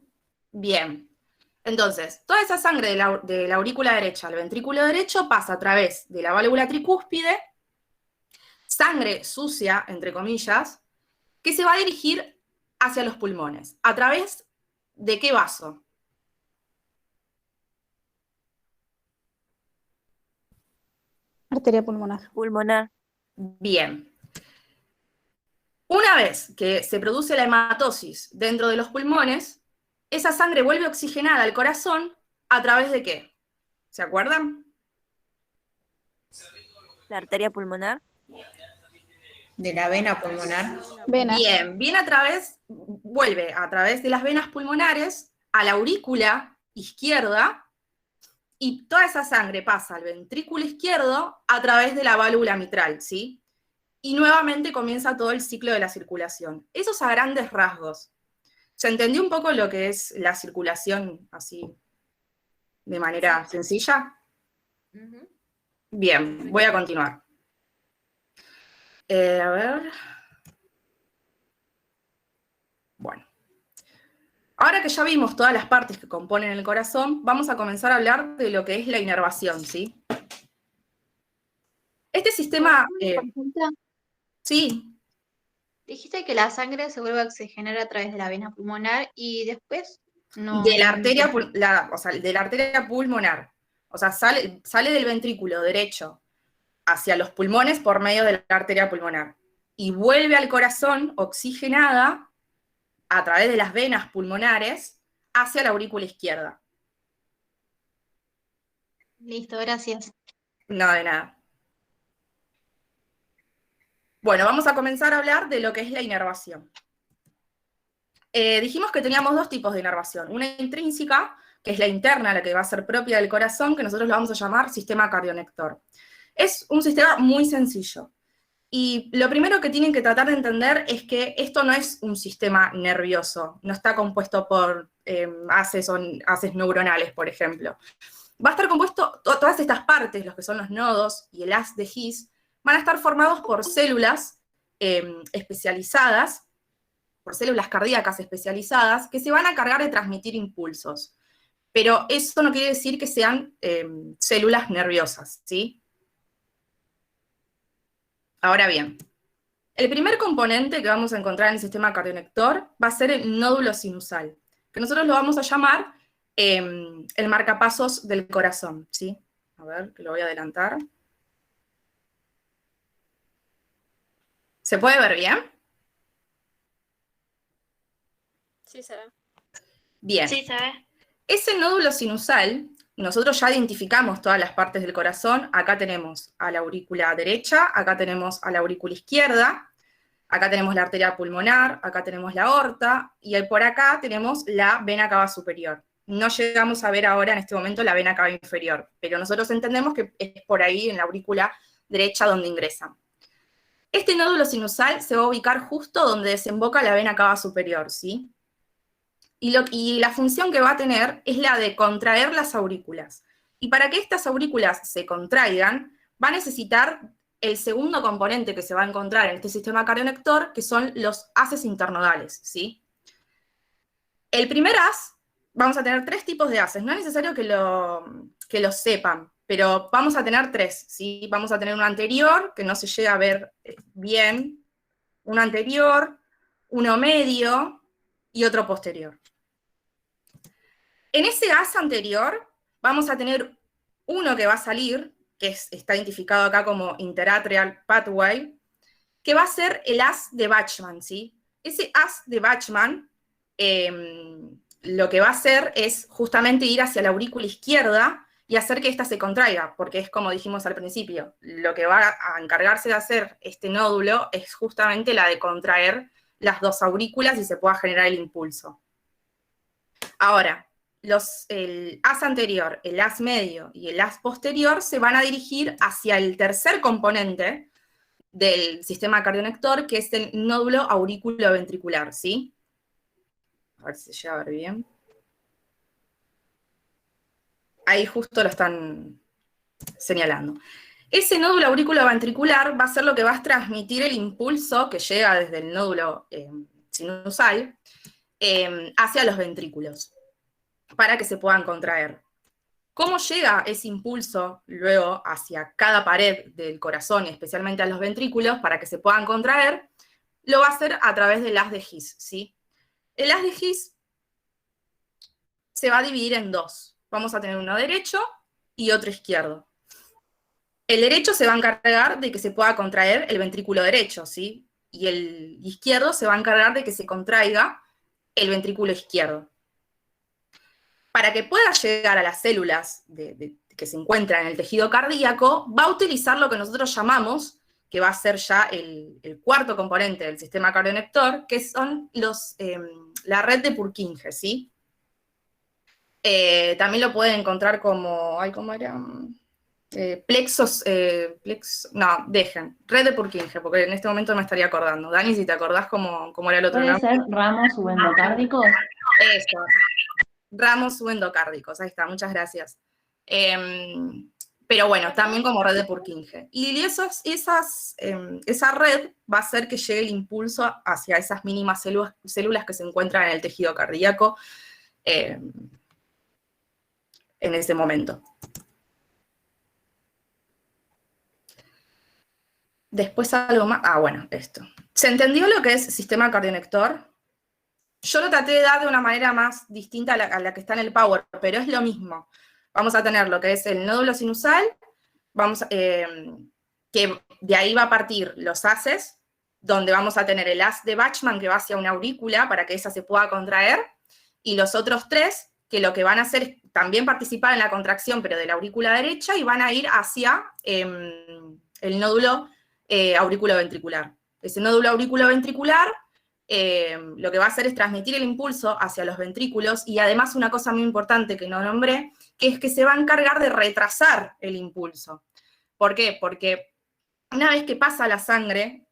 Bien. Entonces, toda esa sangre de la aurícula derecha al ventrículo derecho pasa a través de la válvula tricúspide, sangre sucia, entre comillas, que se va a dirigir hacia los pulmones. ¿A través de qué vaso? Arteria pulmonar. Pulmonar. Bien. Una vez que se produce la hematosis dentro de los pulmones, esa sangre vuelve oxigenada al corazón, ¿a través de qué? ¿Se acuerdan? La arteria pulmonar. De la vena pulmonar. Vena. Bien, vuelve a través de las venas pulmonares a la aurícula izquierda, y toda esa sangre pasa al ventrículo izquierdo a través de la válvula mitral, ¿sí? Y nuevamente comienza todo el ciclo de la circulación. Eso es a grandes rasgos. ¿Se entendió un poco lo que es la circulación así, de manera sencilla? Bien, voy a continuar. A ver. Bueno. Ahora que ya vimos todas las partes que componen el corazón, vamos a comenzar a hablar de lo que es la inervación, ¿sí? Este sistema... sí. Dijiste que la sangre se vuelve a oxigenar a través de la vena pulmonar y después no. De la arteria, de la arteria pulmonar. O sea, sale del ventrículo derecho hacia los pulmones por medio de la arteria pulmonar. y vuelve al corazón oxigenada a través de las venas pulmonares hacia la aurícula izquierda. Listo, gracias. No, de nada. Bueno, vamos a comenzar a hablar de lo que es la inervación. Dijimos que teníamos dos tipos de inervación. Una intrínseca, que es la interna, la que va a ser propia del corazón, que nosotros lo vamos a llamar sistema cardionector. Es un sistema muy sencillo. Y lo primero que tienen que tratar de entender es que esto no es un sistema nervioso, no está compuesto por haces neuronales, por ejemplo. Va a estar compuesto, todas estas partes, los que son los nodos y el haz de His, van a estar formados por células especializadas, por células cardíacas especializadas, que se van a cargar de transmitir impulsos. Pero eso no quiere decir que sean células nerviosas, ¿sí? Ahora bien, el primer componente que vamos a encontrar en el sistema cardionector va a ser el nódulo sinusal, que nosotros lo vamos a llamar el marcapasos del corazón, ¿sí? A ver, que lo voy a adelantar. ¿Se puede ver bien? Sí, se ve. Bien. Sí, ¿sabes? Ese nódulo sinusal, nosotros ya identificamos todas las partes del corazón. Acá tenemos a la aurícula derecha, acá tenemos a la aurícula izquierda, acá tenemos la arteria pulmonar, acá tenemos la aorta, y por acá tenemos la vena cava superior. No llegamos a ver ahora en este momento la vena cava inferior, pero nosotros entendemos que es por ahí en la aurícula derecha donde ingresan. Este nódulo sinusal se va a ubicar justo donde desemboca la vena cava superior, ¿sí? Y la función que va a tener es la de contraer las aurículas. Y para que estas aurículas se contraigan, va a necesitar el segundo componente que se va a encontrar en este sistema cardionector, que son los haces internodales, ¿sí? El primer haz, vamos a tener tres tipos de haces. No es necesario que lo sepan, pero vamos a tener tres, ¿sí? Vamos a tener uno anterior, que no se llega a ver bien, uno anterior, uno medio y otro posterior. En ese haz anterior vamos a tener uno que va a salir, que está identificado acá como interatrial pathway, que va a ser el haz de Bachmann, ¿sí? Ese haz de Bachmann lo que va a hacer es justamente ir hacia la aurícula izquierda y hacer que ésta se contraiga, porque es como dijimos al principio, lo que va a encargarse de hacer este nódulo es justamente la de contraer las dos aurículas y se pueda generar el impulso. Ahora, el haz anterior, el haz medio y el haz posterior se van a dirigir hacia el tercer componente del sistema cardionector, que es el nódulo aurículo-ventricular, ¿sí? A ver si se llega a ver bien. Ahí justo lo están señalando. Ese nódulo aurículo-ventricular va a ser lo que va a transmitir el impulso que llega desde el nódulo sinusal hacia los ventrículos, para que se puedan contraer. ¿Cómo llega ese impulso luego hacia cada pared del corazón, especialmente a los ventrículos, para que se puedan contraer? Lo va a hacer a través del haz de His, ¿sí? El haz de His se va a dividir en dos. Vamos a tener uno derecho y otro izquierdo. El derecho se va a encargar de que se pueda contraer el ventrículo derecho, ¿sí? Y el izquierdo se va a encargar de que se contraiga el ventrículo izquierdo. Para que pueda llegar a las células que se encuentran en el tejido cardíaco, va a utilizar lo que nosotros llamamos, que va a ser ya el cuarto componente del sistema cardionector, que son la red de Purkinje, ¿sí? También lo pueden encontrar como, ¿cómo era? No, dejen, red de Purkinje, porque en este momento no me estaría acordando. Dani, si te acordás cómo era el otro ¿Puede nombre. ser ramos subendocárdicos? Eso, ramos subendocárdicos, ahí está, muchas gracias. Pero bueno, también como red de Purkinje. Y esa red va a hacer que llegue el impulso hacia esas mínimas células que se encuentran en el tejido cardíaco en ese momento. Después algo más. Bueno, esto. ¿Se entendió lo que es sistema cardionector? Yo lo traté de dar de una manera más distinta a la que está en el Power, pero es lo mismo. Vamos a tener lo que es el nódulo sinusal, que de ahí va a partir los haces donde vamos a tener el haz de Bachmann que va hacia una aurícula para que esa se pueda contraer, y los otros 3 que lo que van a hacer es también participar en la contracción, pero de la aurícula derecha, y van a ir hacia el nódulo auriculoventricular. Ese nódulo auriculoventricular lo que va a hacer es transmitir el impulso hacia los ventrículos, y además una cosa muy importante que no nombré, que es que se va a encargar de retrasar el impulso. ¿Por qué? Porque una vez que pasa la sangre,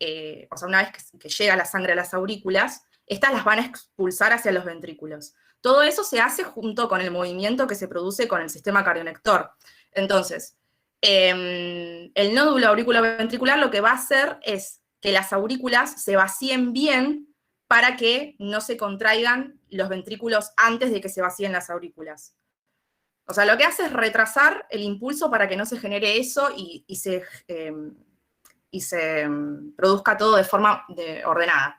o sea, una vez que llega la sangre a las aurículas, estas las van a expulsar hacia los ventrículos. Todo eso se hace junto con el movimiento que se produce con el sistema cardionector. Entonces, el nódulo auriculoventricular lo que va a hacer es que las aurículas se vacíen bien para que no se contraigan los ventrículos antes de que se vacíen las aurículas. O sea, lo que hace es retrasar el impulso para que no se genere eso y se produzca todo de forma ordenada.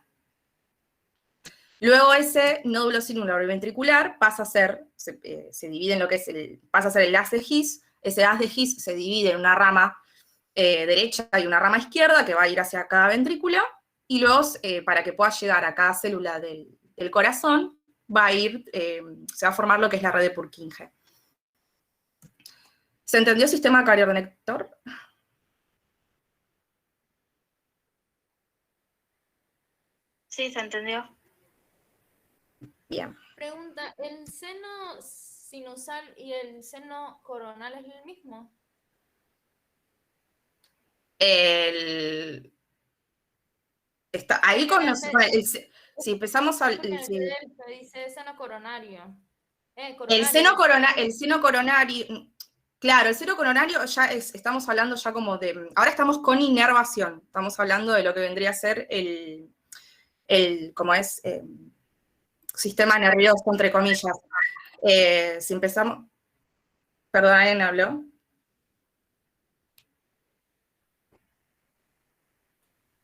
Luego ese nódulo cingularo-ventricular pasa a ser, se divide en lo que es pasa a ser el haz de His. Ese haz de His se divide en una rama derecha y una rama izquierda que va a ir hacia cada ventrículo, y luego para que pueda llegar a cada célula del corazón, va a ir, se va a formar lo que es la red de Purkinje. ¿Se entendió el sistema cardionector? Sí, se entendió. Bien. Pregunta, ¿el seno sinusal y el seno coronal es el mismo? Está ahí con los... Si empezamos a... dice seno coronario. El seno coronario... Claro, el seno coronario ya estamos hablando ya como de... Ahora estamos con inervación. Estamos hablando de lo que vendría a ser como es... sistema nervioso, entre comillas. Si empezamos... Perdón, ¿alguien habló?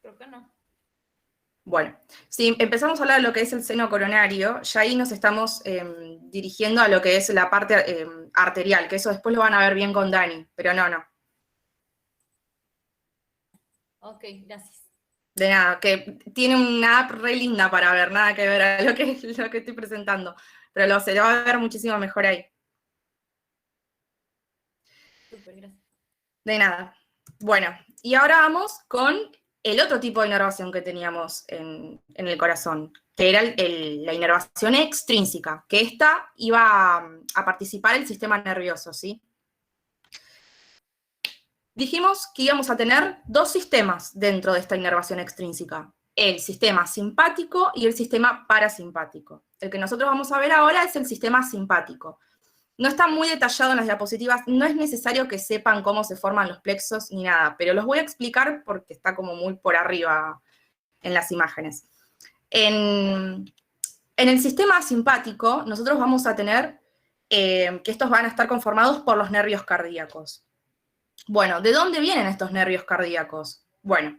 Creo que no. Bueno, si empezamos a hablar de lo que es el seno coronario, ya ahí nos estamos dirigiendo a lo que es la parte arterial, que eso después lo van a ver bien con Dani, pero no. Ok, gracias. De nada, que tiene una app re linda para ver, nada que ver a lo que estoy presentando, pero se lo va a ver muchísimo mejor ahí. Súper, gracias. De nada. Bueno, y ahora vamos con el otro tipo de inervación que teníamos en el corazón, que era la inervación extrínseca, que esta iba a participar el sistema nervioso, ¿sí? Dijimos que íbamos a tener 2 sistemas dentro de esta inervación extrínseca, el sistema simpático y el sistema parasimpático. El que nosotros vamos a ver ahora es el sistema simpático. No está muy detallado en las diapositivas, no es necesario que sepan cómo se forman los plexos ni nada, pero los voy a explicar porque está como muy por arriba en las imágenes. En el sistema simpático, nosotros vamos a tener que estos van a estar conformados por los nervios cardíacos. Bueno, ¿de dónde vienen estos nervios cardíacos? Bueno,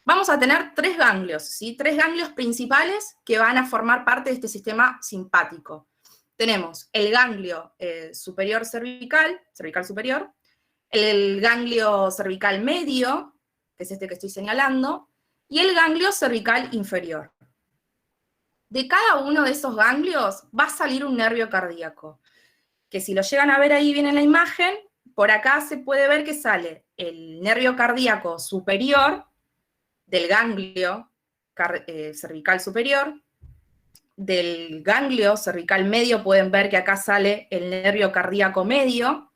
vamos a tener 3 ganglios, ¿sí? 3 ganglios principales que van a formar parte de este sistema simpático. Tenemos el ganglio superior cervical superior, el ganglio cervical medio, que es este que estoy señalando, y el ganglio cervical inferior. De cada uno de esos ganglios va a salir un nervio cardíaco, que si lo llegan a ver ahí bien en la imagen, por acá se puede ver que sale el nervio cardíaco superior del ganglio cervical superior. Del ganglio cervical medio pueden ver que acá sale el nervio cardíaco medio,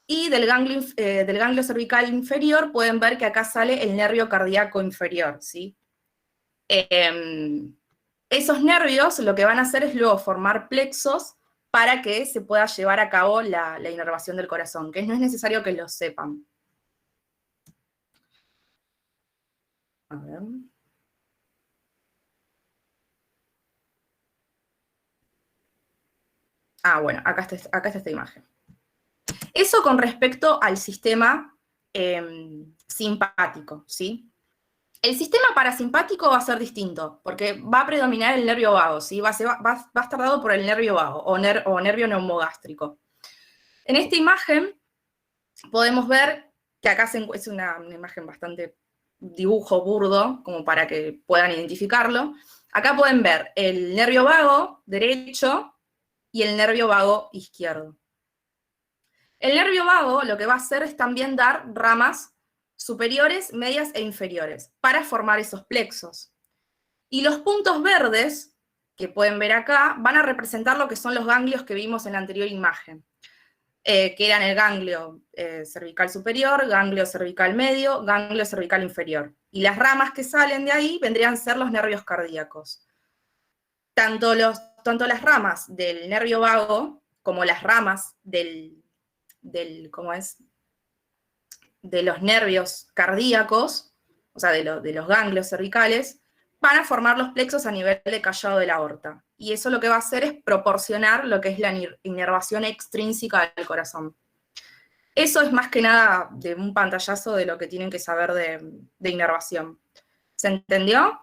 y del ganglio cervical inferior pueden ver que acá sale el nervio cardíaco inferior, ¿sí? Esos nervios lo que van a hacer es luego formar plexos para que se pueda llevar a cabo la inervación del corazón, que no es necesario que lo sepan. A ver... Ah, bueno, acá está esta imagen. Eso con respecto al sistema simpático, ¿sí? El sistema parasimpático va a ser distinto, porque va a predominar el nervio vago, ¿sí? Va a estar dado por el nervio vago, o nervio neumogástrico. En esta imagen podemos ver que acá es una imagen bastante dibujo burdo, como para que puedan identificarlo. Acá pueden ver el nervio vago derecho y el nervio vago izquierdo. El nervio vago lo que va a hacer es también dar ramas superiores, medias e inferiores, para formar esos plexos. Y los puntos verdes, que pueden ver acá, van a representar lo que son los ganglios que vimos en la anterior imagen, que eran el ganglio cervical superior, ganglio cervical medio, ganglio cervical inferior. Y las ramas que salen de ahí vendrían a ser los nervios cardíacos. Tanto las ramas del nervio vago como las ramas de los nervios cardíacos, o sea, de los ganglios cervicales, van a formar los plexos a nivel de callado de la aorta. Y eso lo que va a hacer es proporcionar lo que es la inervación extrínseca del corazón. Eso es más que nada de un pantallazo de lo que tienen que saber de inervación. ¿Se entendió?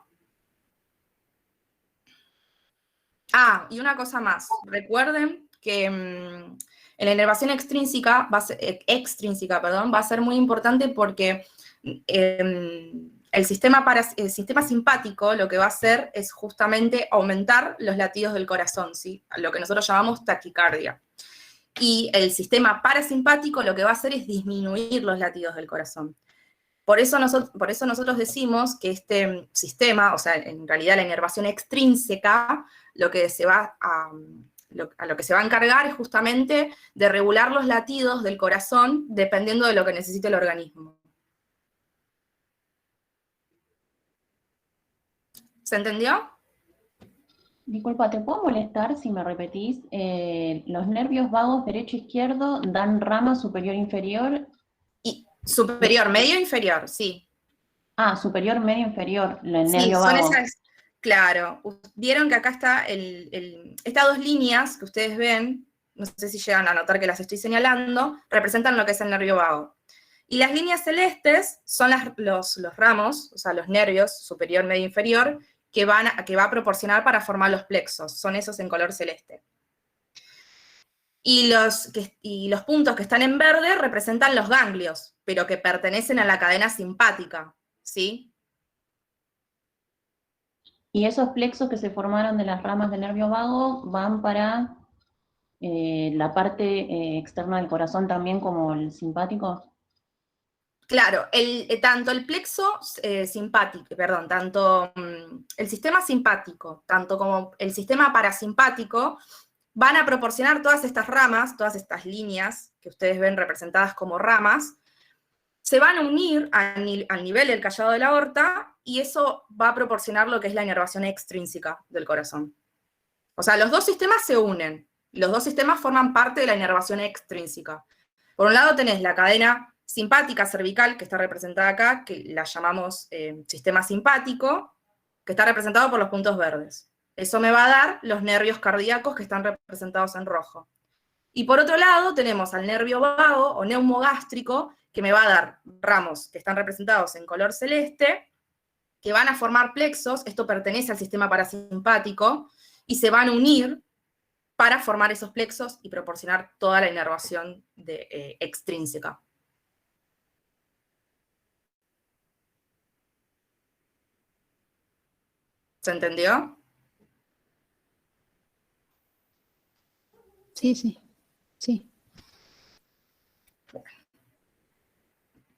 Ah, y una cosa más. Recuerden que en la inervación extrínseca va a ser muy importante porque el sistema simpático lo que va a hacer es justamente aumentar los latidos del corazón, ¿sí? Lo que nosotros llamamos taquicardia. Y el sistema parasimpático lo que va a hacer es disminuir los latidos del corazón. Por eso nosotros decimos que este sistema, o sea, en realidad la inervación extrínseca, a lo que se va a encargar es justamente de regular los latidos del corazón dependiendo de lo que necesite el organismo. ¿Se entendió? Disculpa, ¿te puedo molestar si me repetís? Los nervios vagos derecho e izquierdo dan rama superior e inferior. Superior, medio e inferior, sí. Ah, superior, medio, inferior, el Sí, nervio son vago. esas, claro. Vieron que acá está estas dos líneas que ustedes ven, no sé si llegan a notar que las estoy señalando, representan lo que es el nervio vago. Y las líneas celestes son los ramos, o sea, los nervios superior, medio, inferior, que va a proporcionar para formar los plexos. Son esos en color celeste. Y los puntos que están en verde representan los ganglios, pero que pertenecen a la cadena simpática, ¿sí? Y esos plexos que se formaron de las ramas del nervio vago van para la parte externa del corazón también como el simpático. Claro, tanto el plexo simpático, perdón, tanto el sistema simpático, tanto como el sistema parasimpático, van a proporcionar todas estas ramas, todas estas líneas que ustedes ven representadas como ramas, se van a unir al nivel del callado de la aorta, y eso va a proporcionar lo que es la inervación extrínseca del corazón. O sea, los dos sistemas se unen, los dos sistemas forman parte de la inervación extrínseca. Por un lado tenés la cadena simpática cervical, que está representada acá, que la llamamos sistema simpático, que está representado por los puntos verdes. Eso me va a dar los nervios cardíacos que están representados en rojo. Y por otro lado tenemos al nervio vago o neumogástrico, que me va a dar ramos que están representados en color celeste, que van a formar plexos, esto pertenece al sistema parasimpático, y se van a unir para formar esos plexos y proporcionar toda la inervación extrínseca. ¿Se entendió? Sí, sí, sí.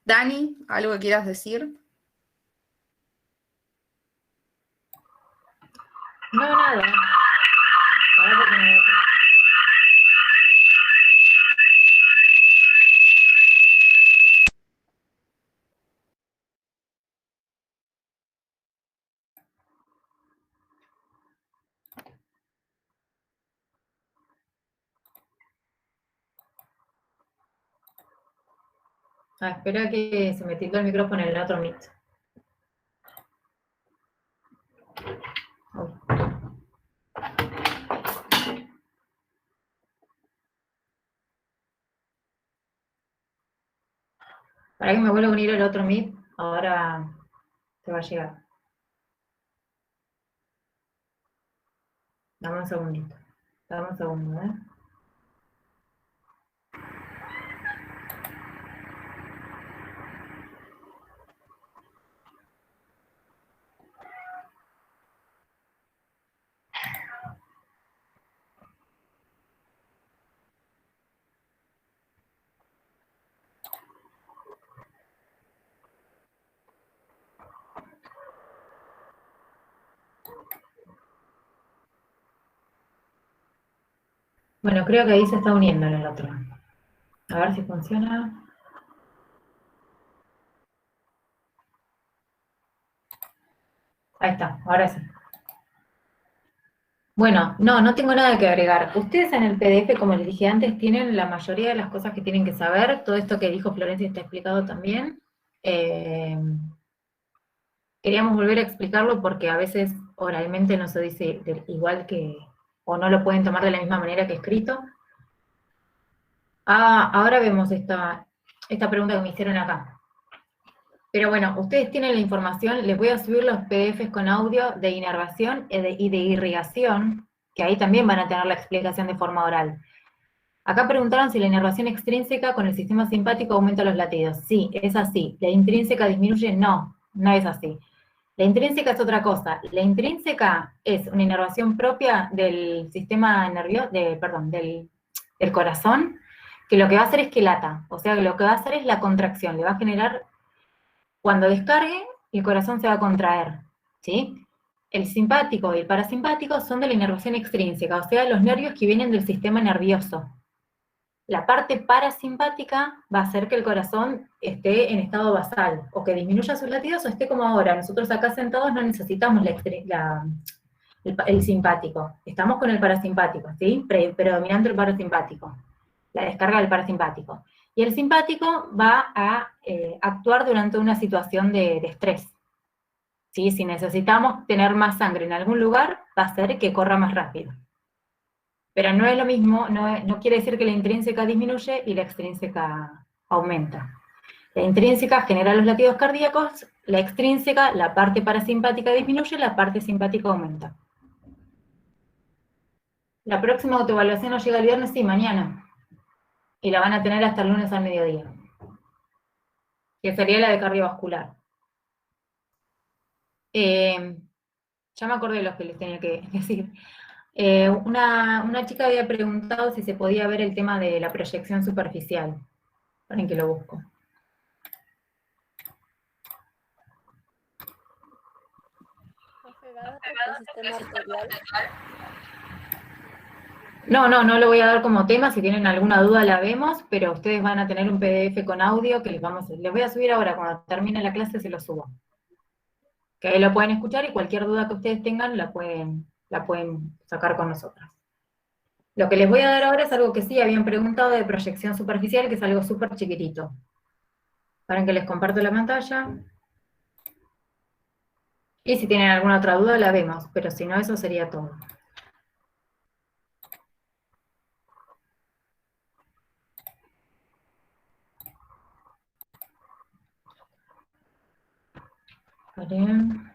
Dani, ¿algo que quieras decir? No, nada. Ahora porque me- espera que se me tildó el micrófono en el otro Meet. Para que me vuelva a unir el otro Meet, ahora te va a llegar. Dame un segundito. Dame un segundo, ¿eh? Bueno, creo que ahí se está uniendo en el otro. A ver si funciona. Ahí está, ahora sí. Bueno, no tengo nada que agregar. Ustedes en el PDF, como les dije antes, tienen la mayoría de las cosas que tienen que saber. Todo esto que dijo Florencia está explicado también. Queríamos volver a explicarlo porque a veces oralmente no se dice igual que, o no lo pueden tomar de la misma manera que escrito. Ahora vemos esta pregunta que me hicieron acá. Pero bueno, ustedes tienen la información, les voy a subir los PDFs con audio de inervación y de irrigación, que ahí también van a tener la explicación de forma oral. Acá preguntaron si la inervación extrínseca con el sistema simpático aumenta los latidos. Sí, es así. ¿La intrínseca disminuye? No, no es así. La intrínseca es otra cosa. La intrínseca es una inervación propia del sistema nervioso, del corazón, que lo que va a hacer es que lata. O sea, que lo que va a hacer es la contracción. Le va a generar, cuando descargue, el corazón se va a contraer, ¿sí? El simpático y el parasimpático son de la inervación extrínseca, o sea, los nervios que vienen del sistema nervioso. La parte parasimpática va a hacer que el corazón esté en estado basal, o que disminuya sus latidos, o esté como ahora. Nosotros acá sentados no necesitamos el simpático. Estamos con el parasimpático, ¿sí? Predominando el parasimpático, la descarga del parasimpático. Y el simpático va a actuar durante una situación de estrés. ¿Sí? Si necesitamos tener más sangre en algún lugar, va a hacer que corra más rápido. Pero no es lo mismo, no quiere decir que la intrínseca disminuye y la extrínseca aumenta. La intrínseca genera los latidos cardíacos, la extrínseca, la parte parasimpática disminuye, la parte simpática aumenta. La próxima autoevaluación nos llega el viernes, sí, mañana. Y la van a tener hasta el lunes al mediodía. Que sería la de cardiovascular. Ya me acordé de los que les tenía que decir. Una chica había preguntado si se podía ver el tema de la proyección superficial. Esperen que lo busco. No lo voy a dar como tema, si tienen alguna duda la vemos, pero ustedes van a tener un PDF con audio que les voy a subir ahora, cuando termine la clase se lo subo. Que ahí lo pueden escuchar y cualquier duda que ustedes tengan la pueden sacar con nosotros. Lo que les voy a dar ahora es algo que sí habían preguntado de proyección superficial, que es algo súper chiquitito. Para que les comparto la pantalla. Y si tienen alguna otra duda la vemos, pero si no, eso sería todo. Bien.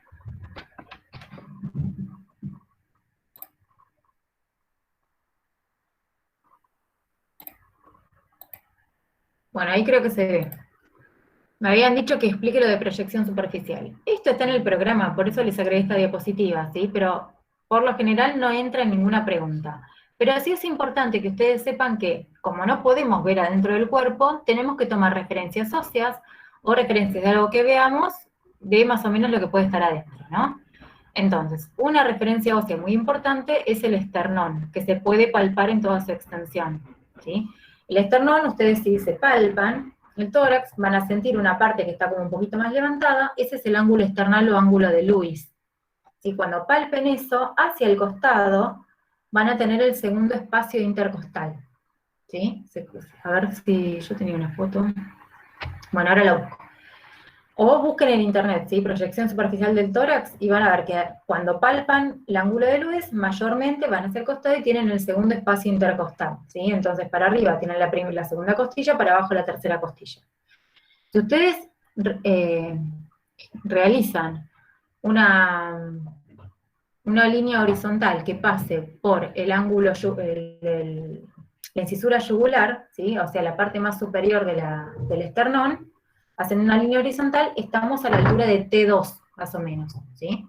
Bueno, ahí creo que se ve. Me habían dicho que explique lo de proyección superficial. Esto está en el programa, por eso les agregué esta diapositiva, ¿sí? Pero por lo general no entra en ninguna pregunta. Pero sí es importante que ustedes sepan que, como no podemos ver adentro del cuerpo, tenemos que tomar referencias óseas o referencias de algo que veamos, de más o menos lo que puede estar adentro, ¿no? Entonces, una referencia ósea muy importante es el esternón, que se puede palpar en toda su extensión, ¿sí? El esternón, ustedes si se palpan, el tórax, van a sentir una parte que está como un poquito más levantada, ese es el ángulo esternal o ángulo de Lewis. ¿Sí? Cuando palpen eso, hacia el costado, van a tener el segundo espacio intercostal. ¿Sí? A ver si yo tenía una foto. Bueno, ahora la busco. O vos busquen en internet, ¿sí? Proyección superficial del tórax, y van a ver que cuando palpan el ángulo de Lewis, mayormente van hacia el costado y tienen el segundo espacio intercostal, ¿sí? Entonces, para arriba tienen la segunda costilla, para abajo la tercera costilla. Si ustedes realizan una línea horizontal que pase por el ángulo, la incisura yugular, ¿sí? O sea, la parte más superior del esternón, hacen una línea horizontal, estamos a la altura de T2, más o menos, ¿sí?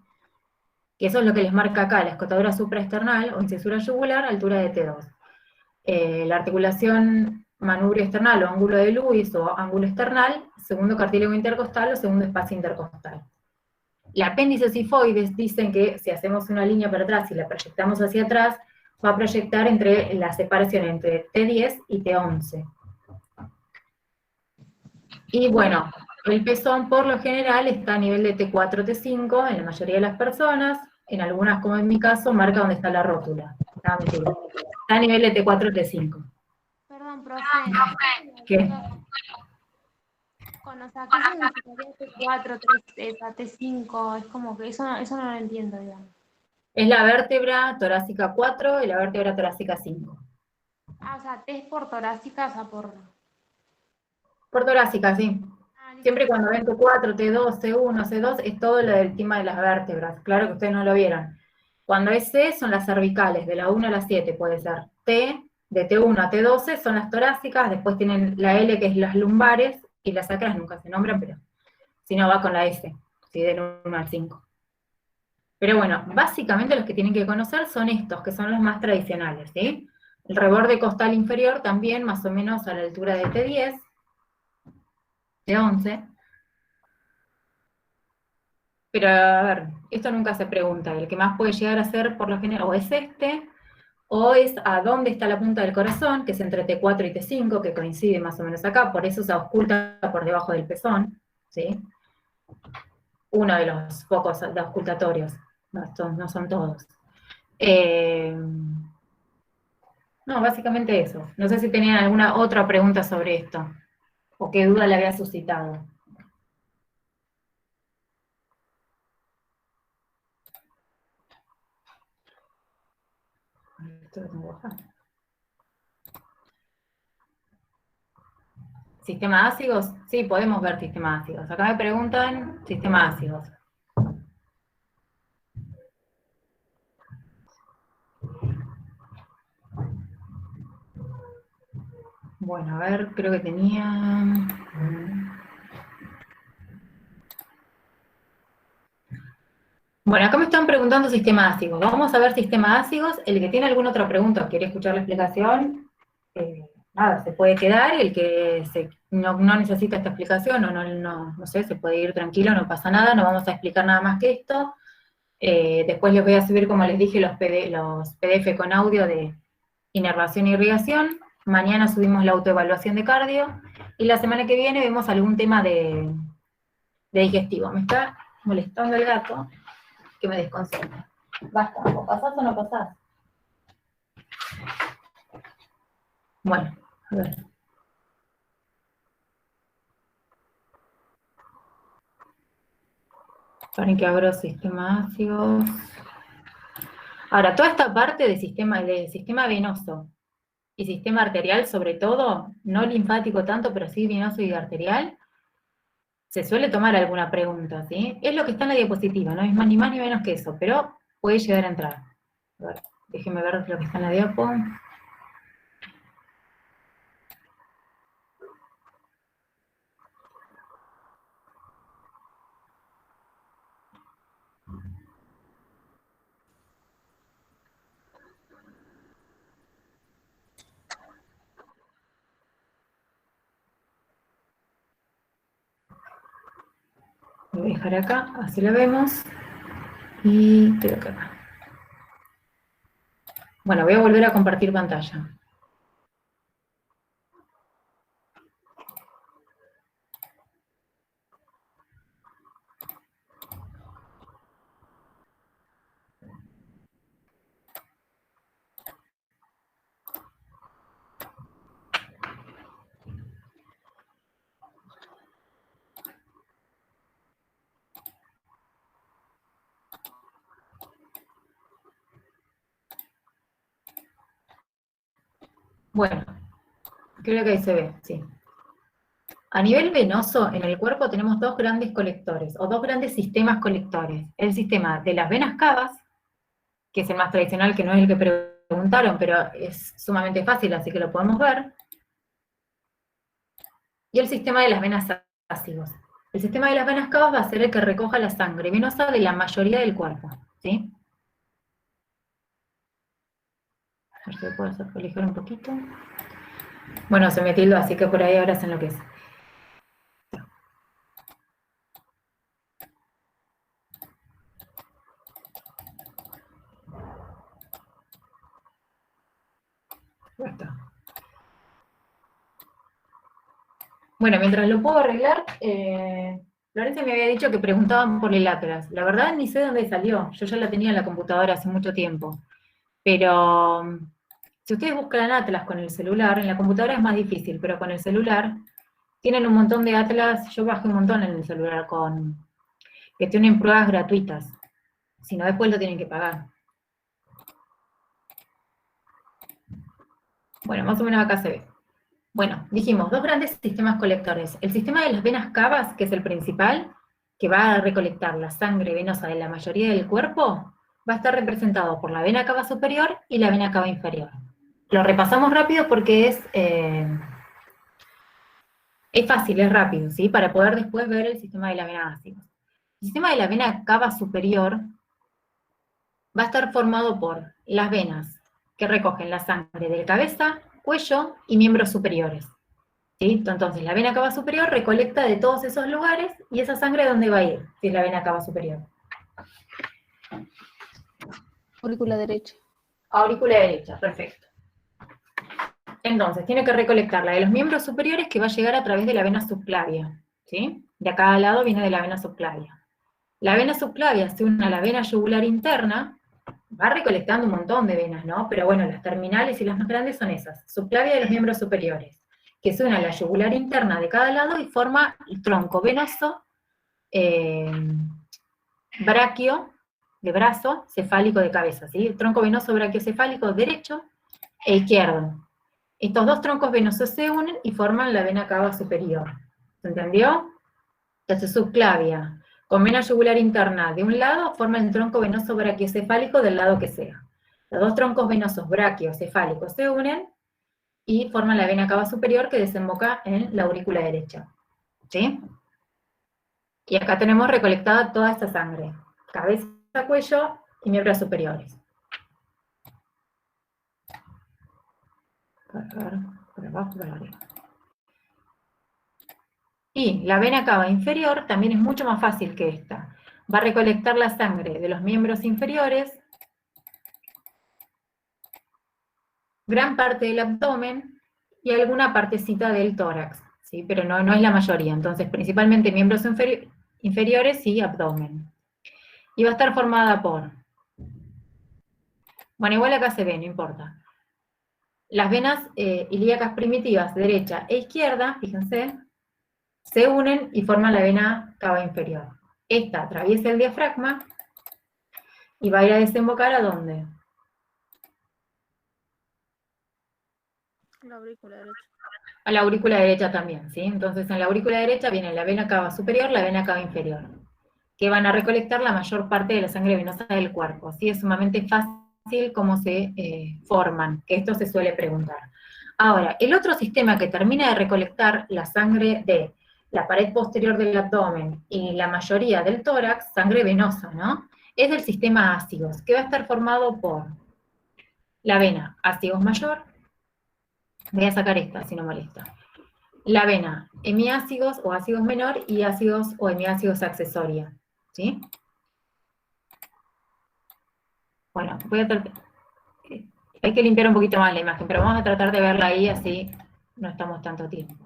Que eso es lo que les marca acá, la escotadura supraesternal o incisura yugular, altura de T2. La articulación manubrio esternal o ángulo de Lewis o ángulo esternal, segundo cartílago intercostal o segundo espacio intercostal. El apéndice sifoides dicen que si hacemos una línea para atrás y la proyectamos hacia atrás, va a proyectar entre la separación entre T10 y T11. Y bueno, el pezón por lo general está a nivel de T4, T5 en la mayoría de las personas, en algunas, como en mi caso, marca donde está la rótula. Ah, mentira. Está a nivel de T4, T5. Perdón, profe. ¿Qué? O sea, ¿qué significaría T4, T5? Es como que eso no lo entiendo, digamos. Es la vértebra torácica 4 y la vértebra torácica 5. Ah, o sea, T es por torácica, o sea, por... Por torácica, sí. Ah, listo. Siempre cuando ven T4, T2, C1, C2, es todo lo del tema de las vértebras. Claro que ustedes no lo vieron. Cuando es C, son las cervicales, de la 1 a la 7 puede ser. T, de T1 a T12, son las torácicas, después tienen la L, que es las lumbares, y las sacras nunca se nombran, pero si no va con la S, ¿sí? Del 1 al 5. Pero bueno, básicamente los que tienen que conocer son estos, que son los más tradicionales, ¿sí? El reborde costal inferior también, más o menos a la altura de T10, T11. Pero a ver, esto nunca se pregunta, el que más puede llegar a ser por lo general, o es este, o es a dónde está la punta del corazón, que es entre T4 y T5, que coincide más o menos acá, por eso se oculta por debajo del pezón, ¿sí? Uno de los pocos auscultatorios, no, estos no son todos. No, básicamente eso. No sé si tenían alguna otra pregunta sobre esto, o qué duda le había suscitado. Esto lo tengo que bajar. ¿Sistema ácidos? Sí, podemos ver sistema ácidos. Acá me preguntan sistema ácidos. Bueno, a ver, creo que tenía... Bueno, acá me están preguntando sistema ácidos. Vamos a ver sistema ácidos. El que tiene alguna otra pregunta o quiere escuchar la explicación, nada, se puede quedar. El que no necesita esta explicación o no sé, se puede ir tranquilo, no pasa nada, no vamos a explicar nada más que esto. Después les voy a subir, como les dije, los PDF con audio de inervación e irrigación. Mañana subimos la autoevaluación de cardio. Y la semana que viene vemos algún tema de digestivo. Me está molestando el gato, que me desconcentra. Basta, ¿o pasás o no pasás? Bueno, a ver. Esperen que abro sistema ácidos. Ahora, toda esta parte de sistema venoso y sistema arterial, sobre todo, no linfático tanto, pero sí venoso y arterial, se suele tomar alguna pregunta, ¿sí? Es lo que está en la diapositiva, no es ni más ni menos que eso, pero puede llegar a entrar. A ver, déjenme ver lo que está en la diapo. Lo voy a dejar acá, así lo vemos. Y creo que acá. Bueno, voy a volver a compartir pantalla. Bueno, creo que ahí se ve, sí. A nivel venoso, en el cuerpo tenemos dos grandes colectores, o dos grandes sistemas colectores. El sistema de las venas cavas, que es el más tradicional, que no es el que preguntaron, pero es sumamente fácil, así que lo podemos ver. Y el sistema de las venas ácidos. El sistema de las venas cavas va a ser el que recoja la sangre venosa de la mayoría del cuerpo, ¿sí? A ver si puedo eliger un poquito. Bueno, se me tildó, así que por ahí ahora se enloquece. Ya está. Bueno, mientras lo puedo arreglar, Florencia me había dicho que preguntaban por el Atlas. La verdad ni sé dónde salió, yo ya la tenía en la computadora hace mucho tiempo. Pero si ustedes buscan Atlas con el celular, en la computadora es más difícil, pero con el celular tienen un montón de Atlas, yo bajé un montón en el celular que tienen pruebas gratuitas. Si no, después lo tienen que pagar. Bueno, más o menos acá se ve. Bueno, dijimos, dos grandes sistemas colectores. El sistema de las venas cavas, que es el principal, que va a recolectar la sangre venosa de la mayoría del cuerpo, va a estar representado por la vena cava superior y la vena cava inferior. Lo repasamos rápido porque es fácil, es rápido, ¿sí? Para poder después ver el sistema de la vena ácida. El sistema de la vena cava superior va a estar formado por las venas que recogen la sangre de la cabeza, cuello y miembros superiores. ¿Sí? Entonces, la vena cava superior recolecta de todos esos lugares, y esa sangre, ¿dónde va a ir? Si es la vena cava superior. Aurícula derecha. Aurícula derecha, perfecto. Entonces, tiene que recolectar la de los miembros superiores, que va a llegar a través de la vena subclavia. ¿Sí? De acá al lado viene de la vena subclavia. La vena subclavia se une a la vena yugular interna, va recolectando un montón de venas, ¿no? Pero bueno, las terminales y las más grandes son esas, subclavia de los miembros superiores, que se une a la yugular interna de cada lado y forma el tronco venoso, braquio, de brazo, cefálico de cabeza, ¿sí? El tronco venoso braquiocefálico derecho e izquierdo. Estos dos troncos venosos se unen y forman la vena cava superior. ¿Se entendió? Entonces, subclavia con vena yugular interna de un lado forma el tronco venoso braquiocefálico del lado que sea. Los dos troncos venosos braquiocefálicos se unen y forman la vena cava superior, que desemboca en la aurícula derecha. ¿Sí? Y acá tenemos recolectada toda esta sangre. Cabeza, cuello y miembros superiores. Por abajo, por arriba. Y la vena cava inferior también es mucho más fácil que esta. Va a recolectar la sangre de los miembros inferiores, gran parte del abdomen y alguna partecita del tórax, ¿sí? Pero no es la mayoría. Entonces, principalmente miembros inferiores y abdomen. Y va a estar formada por... Bueno, igual acá se ve, no importa. Las venas ilíacas primitivas, derecha e izquierda, fíjense, se unen y forman la vena cava inferior. Esta atraviesa el diafragma y va a ir a desembocar ¿a dónde? La aurícula derecha. A la aurícula derecha también, ¿sí? Entonces en la aurícula derecha viene la vena cava superior, la vena cava inferior, que van a recolectar la mayor parte de la sangre venosa del cuerpo. Así es sumamente fácil cómo se forman, que esto se suele preguntar. Ahora, el otro sistema que termina de recolectar la sangre de la pared posterior del abdomen y la mayoría del tórax, sangre venosa, ¿no? Es del sistema ácigos, que va a estar formado por la vena ácigos mayor, voy a sacar esta si no molesta, la vena hemiácigos o ácigos menor y ácigos o hemiácigos accesoria, ¿sí? Bueno, voy a tratar, hay que limpiar un poquito más la imagen, pero vamos a tratar de verla ahí, así no estamos tanto tiempo.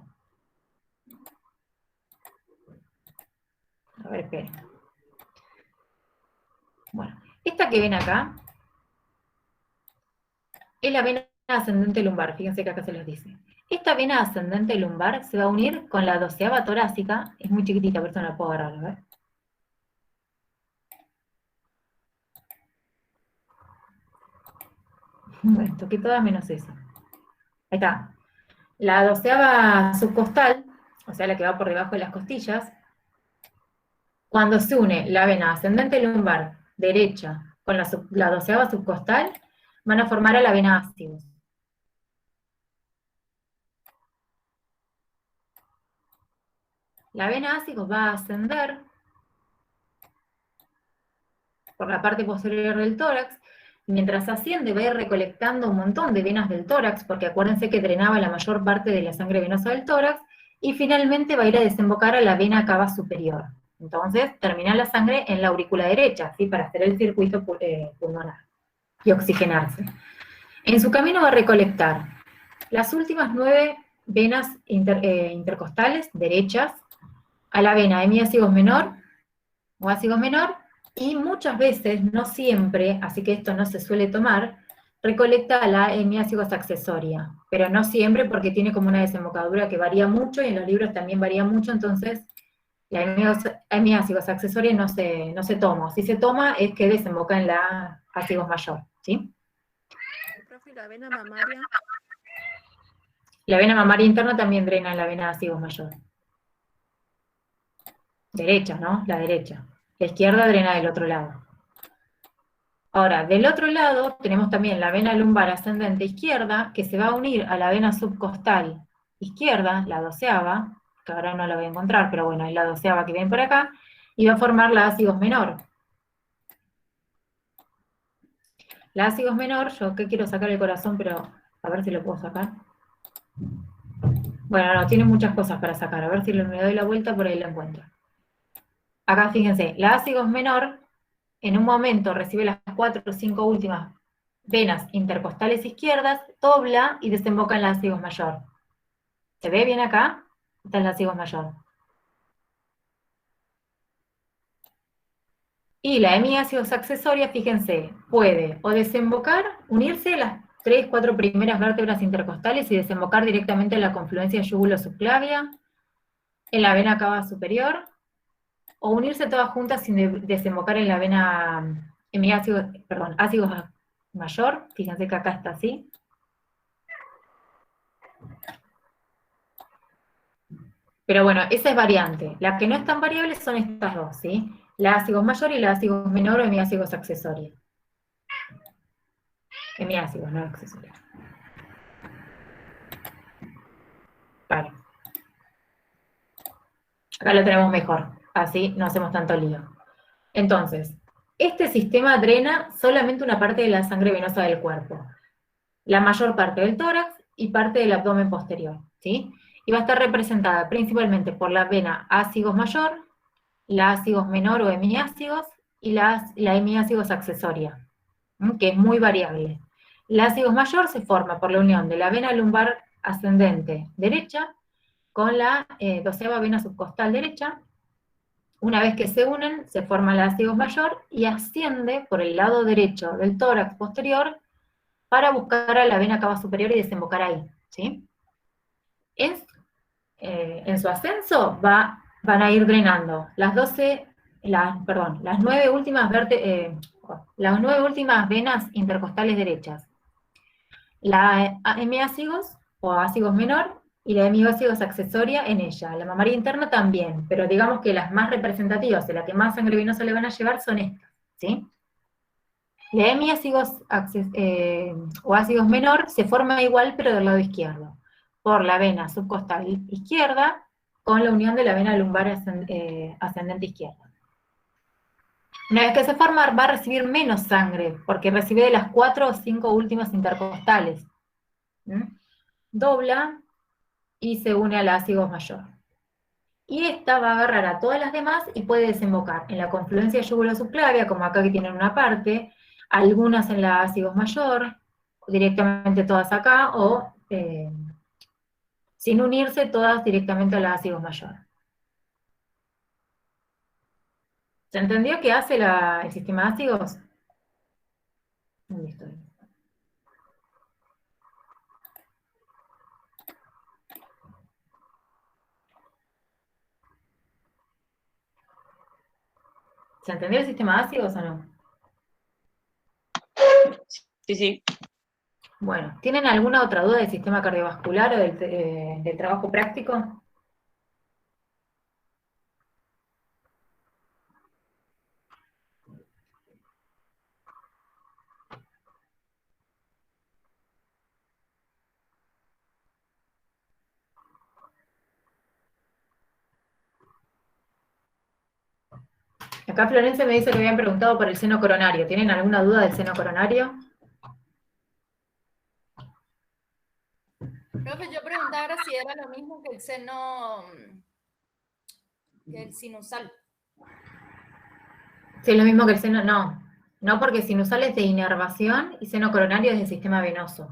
A ver, esperen. Bueno, esta que ven acá es la vena ascendente lumbar, fíjense que acá se los dice. Esta vena ascendente lumbar se va a unir con la 12ª torácica, es muy chiquitita, por eso no la puedo agarrar, a ver. Bueno, toqué todas menos esa. Ahí está. La 12ª subcostal, o sea, la que va por debajo de las costillas, cuando se une la vena ascendente lumbar derecha con la 12ª subcostal, van a formar a la vena ácigos. La vena ácigos va a ascender por la parte posterior del tórax, y mientras asciende va a ir recolectando un montón de venas del tórax, porque acuérdense que drenaba la mayor parte de la sangre venosa del tórax, y finalmente va a ir a desembocar a la vena cava superior. Entonces, termina la sangre en la aurícula derecha, ¿sí? Para hacer el circuito pulmonar y oxigenarse. En su camino va a recolectar las últimas 9 venas intercostales derechas, a la vena hemiácigos menor o ácigos menor, y muchas veces, no siempre, así que esto no se suele tomar, recolecta a la hemiácigos accesoria, pero no siempre porque tiene como una desembocadura que varía mucho, y en los libros también varía mucho, entonces la hemiácigos accesoria no se toma. Si se toma es que desemboca en la ácigos mayor, ¿sí? Profe, la vena mamaria. La vena mamaria interna también drena en la vena ácigos mayor. Derecha, ¿no? La derecha. La izquierda drena del otro lado. Ahora, del otro lado tenemos también la vena lumbar ascendente izquierda, que se va a unir a la vena subcostal izquierda, la 12ª, que ahora no la voy a encontrar, pero bueno, es la 12ª que viene por acá, y va a formar la ácigos menor. La ácigos menor, yo que quiero sacar el corazón, pero a ver si lo puedo sacar. Bueno, no, tiene muchas cosas para sacar, a ver si me doy la vuelta, por ahí lo encuentro. Acá fíjense, la ácigos menor en un momento recibe las 4 o 5 últimas venas intercostales izquierdas, dobla y desemboca en la ácigos mayor. ¿Se ve bien acá? Esta es la ácigos mayor. Y la hemiácigos accesoria, fíjense, puede o desembocar, unirse las 3, 4 primeras vértebras intercostales y desembocar directamente en la confluencia yugulo-subclavia, en la vena cava superior, o unirse todas juntas sin desembocar en la vena ácigos mayor, fíjense que acá está así. Pero bueno, esa es variante. Las que no están variables son estas dos, ¿sí? La ácigos mayor y la ácigos menor o hemiácigos accesoria. Hemiácigos, no accesoria. Vale. Acá lo tenemos mejor, así no hacemos tanto lío. Entonces, este sistema drena solamente una parte de la sangre venosa del cuerpo. La mayor parte del tórax y parte del abdomen posterior, ¿sí? Y va a estar representada principalmente por la vena ácigos mayor, la ácigos menor o hemiácigos, y la hemiácigos accesoria, que es muy variable. La ácigos mayor se forma por la unión de la vena lumbar ascendente derecha con la 12ª vena subcostal derecha. Una vez que se unen, se forma la ácigos mayor y asciende por el lado derecho del tórax posterior para buscar a la vena cava superior y desembocar ahí, ¿sí? En su ascenso van a ir drenando las 9 últimas venas intercostales derechas. La hemiácigos o ácigos menor y la hemiácigos accesoria en ella. La mamaria interna también, pero digamos que las más representativas, de la que más sangre venosa le van a llevar, son estas, ¿sí? La hemiácigos o ácigos menor se forma igual, pero del lado izquierdo, por la vena subcostal izquierda, con la unión de la vena lumbar ascendente izquierda. Una vez que se forma, va a recibir menos sangre, porque recibe de las 4 o 5 últimas intercostales. Dobla y se une a la ácigos mayor. Y esta va a agarrar a todas las demás y puede desembocar en la confluencia yugulo-subclavia, como acá que tienen una parte, algunas en la ácigos mayor, directamente todas acá, o sin unirse todas directamente a la ácigos mayor. ¿Se entendió qué hace el sistema ácigos? ¿Dónde estoy? ¿Se entendió el sistema ácigos o no? Sí, sí. Bueno, ¿tienen alguna otra duda del sistema cardiovascular o del trabajo práctico? Acá Florencia me dice que habían preguntado por el seno coronario. ¿Tienen alguna duda del seno coronario? Profe, yo preguntaba ahora si era lo mismo que el seno, que el sinusal. Sí, es lo mismo que el seno, no. No, porque sinusal es de inervación y seno coronario es del sistema venoso.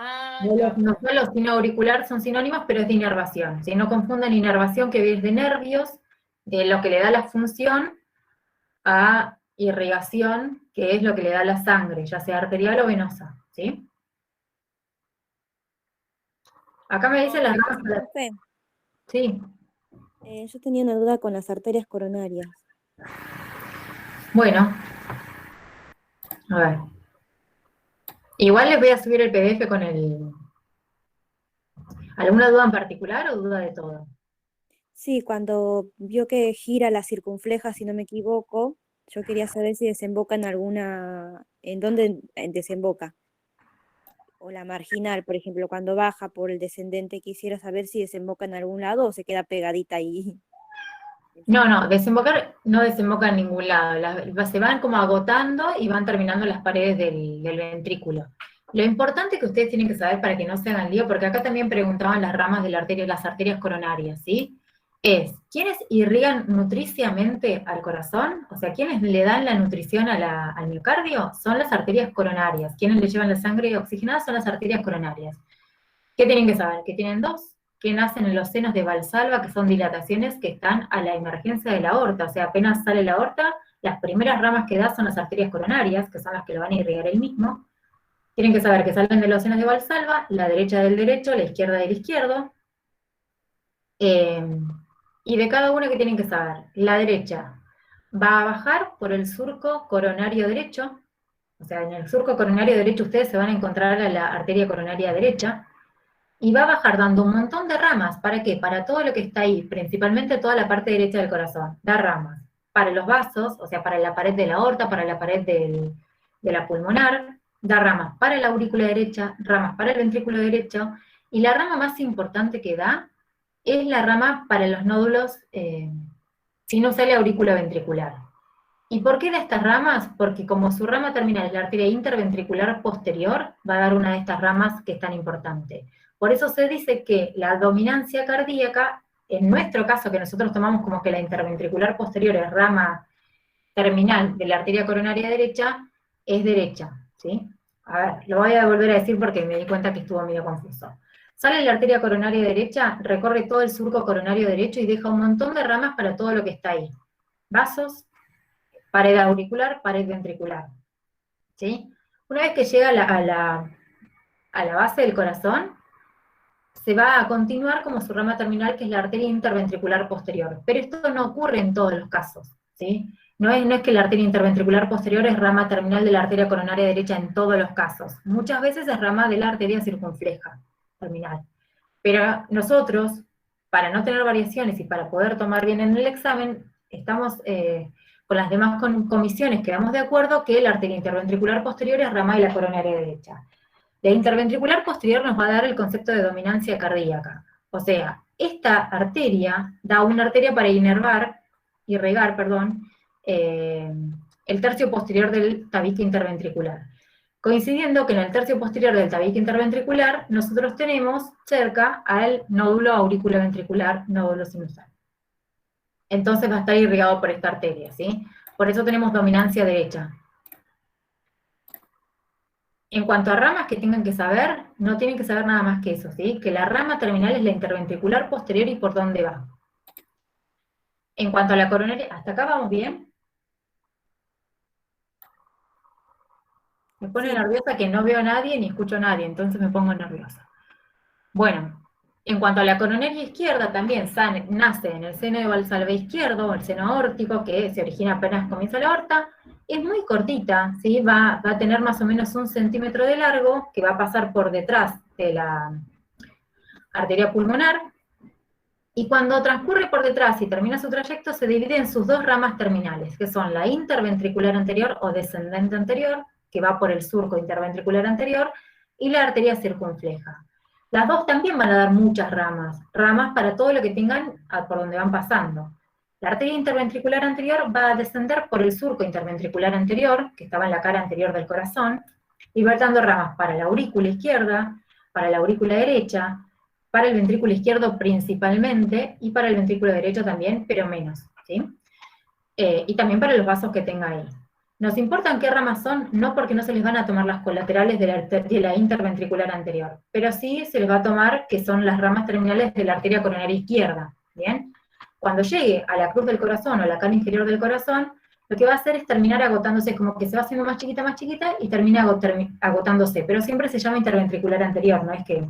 Ah, No, ya. no solo sino auricular son sinónimos, pero es de inervación. ¿Sí? No confundan inervación, que es de nervios, de lo que le da la función, a irrigación, que es lo que le da la sangre, ya sea arterial o venosa. ¿Sí? Acá me dicen las ramas. Profe, Sí, yo tenía una duda con las arterias coronarias. bueno, a ver. Igual les voy a subir el PDF con el... ¿Alguna duda en particular o duda de todo? Sí, cuando vio que gira la circunfleja, si no me equivoco, yo quería saber si desemboca en alguna, en dónde desemboca. O la marginal, por ejemplo, cuando baja por el descendente, quisiera saber si desemboca en algún lado o se queda pegadita ahí. No, desembocar no desemboca en ningún lado. Se van como agotando y van terminando las paredes del ventrículo. Lo importante que ustedes tienen que saber para que no se hagan lío, porque acá también preguntaban las ramas de la arteria, las arterias coronarias, ¿sí? Es, ¿quiénes irrigan nutriciamente al corazón? O sea, ¿quiénes le dan la nutrición al miocardio? Son las arterias coronarias. ¿Quiénes le llevan la sangre oxigenada? Son las arterias coronarias. ¿Qué tienen que saber? Que tienen dos, que nacen en los senos de Valsalva, que son dilataciones que están a la emergencia de la aorta. O sea, apenas sale la aorta, las primeras ramas que da son las arterias coronarias, que son las que lo van a irrigar él mismo. Tienen que saber que salen de los senos de Valsalva, la derecha del derecho, la izquierda del izquierdo. Y de cada una que tienen que saber, la derecha va a bajar por el surco coronario derecho, o sea, en el surco coronario derecho ustedes se van a encontrar a la arteria coronaria derecha, y va a bajar dando un montón de ramas. ¿Para qué? Para todo lo que está ahí, principalmente toda la parte derecha del corazón, da ramas. Para los vasos, o sea, para la pared de la aorta, para la pared de la pulmonar, da ramas para la aurícula derecha, ramas para el ventrículo derecho, y la rama más importante que da es la rama para los nódulos sinusal y aurícula ventricular. ¿Y por qué da estas ramas? Porque como su rama terminal es la arteria interventricular posterior, va a dar una de estas ramas que es tan importante. Por eso se dice que la dominancia cardíaca, en nuestro caso, que nosotros tomamos como que la interventricular posterior es rama terminal de la arteria coronaria derecha, es derecha, ¿sí? A ver, lo voy a volver a decir porque me di cuenta que estuvo medio confuso. Sale la arteria coronaria derecha, recorre todo el surco coronario derecho y deja un montón de ramas para todo lo que está ahí. Vasos, pared auricular, pared ventricular, ¿sí? Una vez que llega a la base del corazón, se va a continuar como su rama terminal, que es la arteria interventricular posterior. Pero esto no ocurre en todos los casos, ¿sí? No es que la arteria interventricular posterior es rama terminal de la arteria coronaria derecha en todos los casos. Muchas veces es rama de la arteria circunfleja terminal. Pero nosotros, para no tener variaciones y para poder tomar bien en el examen, estamos con las demás comisiones, quedamos de acuerdo que la arteria interventricular posterior es rama de la coronaria derecha. La interventricular posterior nos va a dar el concepto de dominancia cardíaca. O sea, esta arteria da una arteria para irrigar, el tercio posterior del tabique interventricular. Coincidiendo que en el tercio posterior del tabique interventricular, nosotros tenemos cerca al nódulo auriculoventricular, nódulo sinusal. Entonces va a estar irrigado por esta arteria, ¿sí? Por eso tenemos dominancia derecha. En cuanto a ramas que tengan que saber, no tienen que saber nada más que eso, ¿sí? Que la rama terminal es la interventricular posterior y por dónde va. En cuanto a la coronaria, ¿hasta acá vamos bien? Me pone nerviosa que no veo a nadie ni escucho a nadie, entonces me pongo nerviosa. Bueno, en cuanto a la coronaria izquierda, también nace en el seno de Valsalva izquierdo, el seno aórtico, que se origina apenas comienza la aorta. Es muy cortita, ¿sí? Va a tener más o menos 1 centímetro de largo, que va a pasar por detrás de la arteria pulmonar, y cuando transcurre por detrás y termina su trayecto, se divide en sus dos ramas terminales, que son la interventricular anterior o descendente anterior, que va por el surco interventricular anterior, y la arteria circunfleja. Las dos también van a dar muchas ramas para todo lo que tengan por donde van pasando. La arteria interventricular anterior va a descender por el surco interventricular anterior, que estaba en la cara anterior del corazón, y va dando ramas para la aurícula izquierda, para la aurícula derecha, para el ventrículo izquierdo principalmente, y para el ventrículo derecho también, pero menos, ¿sí? Y también para los vasos que tenga ahí. Nos importan qué ramas son, no porque no se les van a tomar las colaterales de la interventricular anterior, pero sí se les va a tomar que son las ramas terminales de la arteria coronaria izquierda, ¿bien? Cuando llegue a la cruz del corazón o a la cara inferior del corazón, lo que va a hacer es terminar agotándose, es como que se va haciendo más chiquita, y termina agotándose, pero siempre se llama interventricular anterior, no es que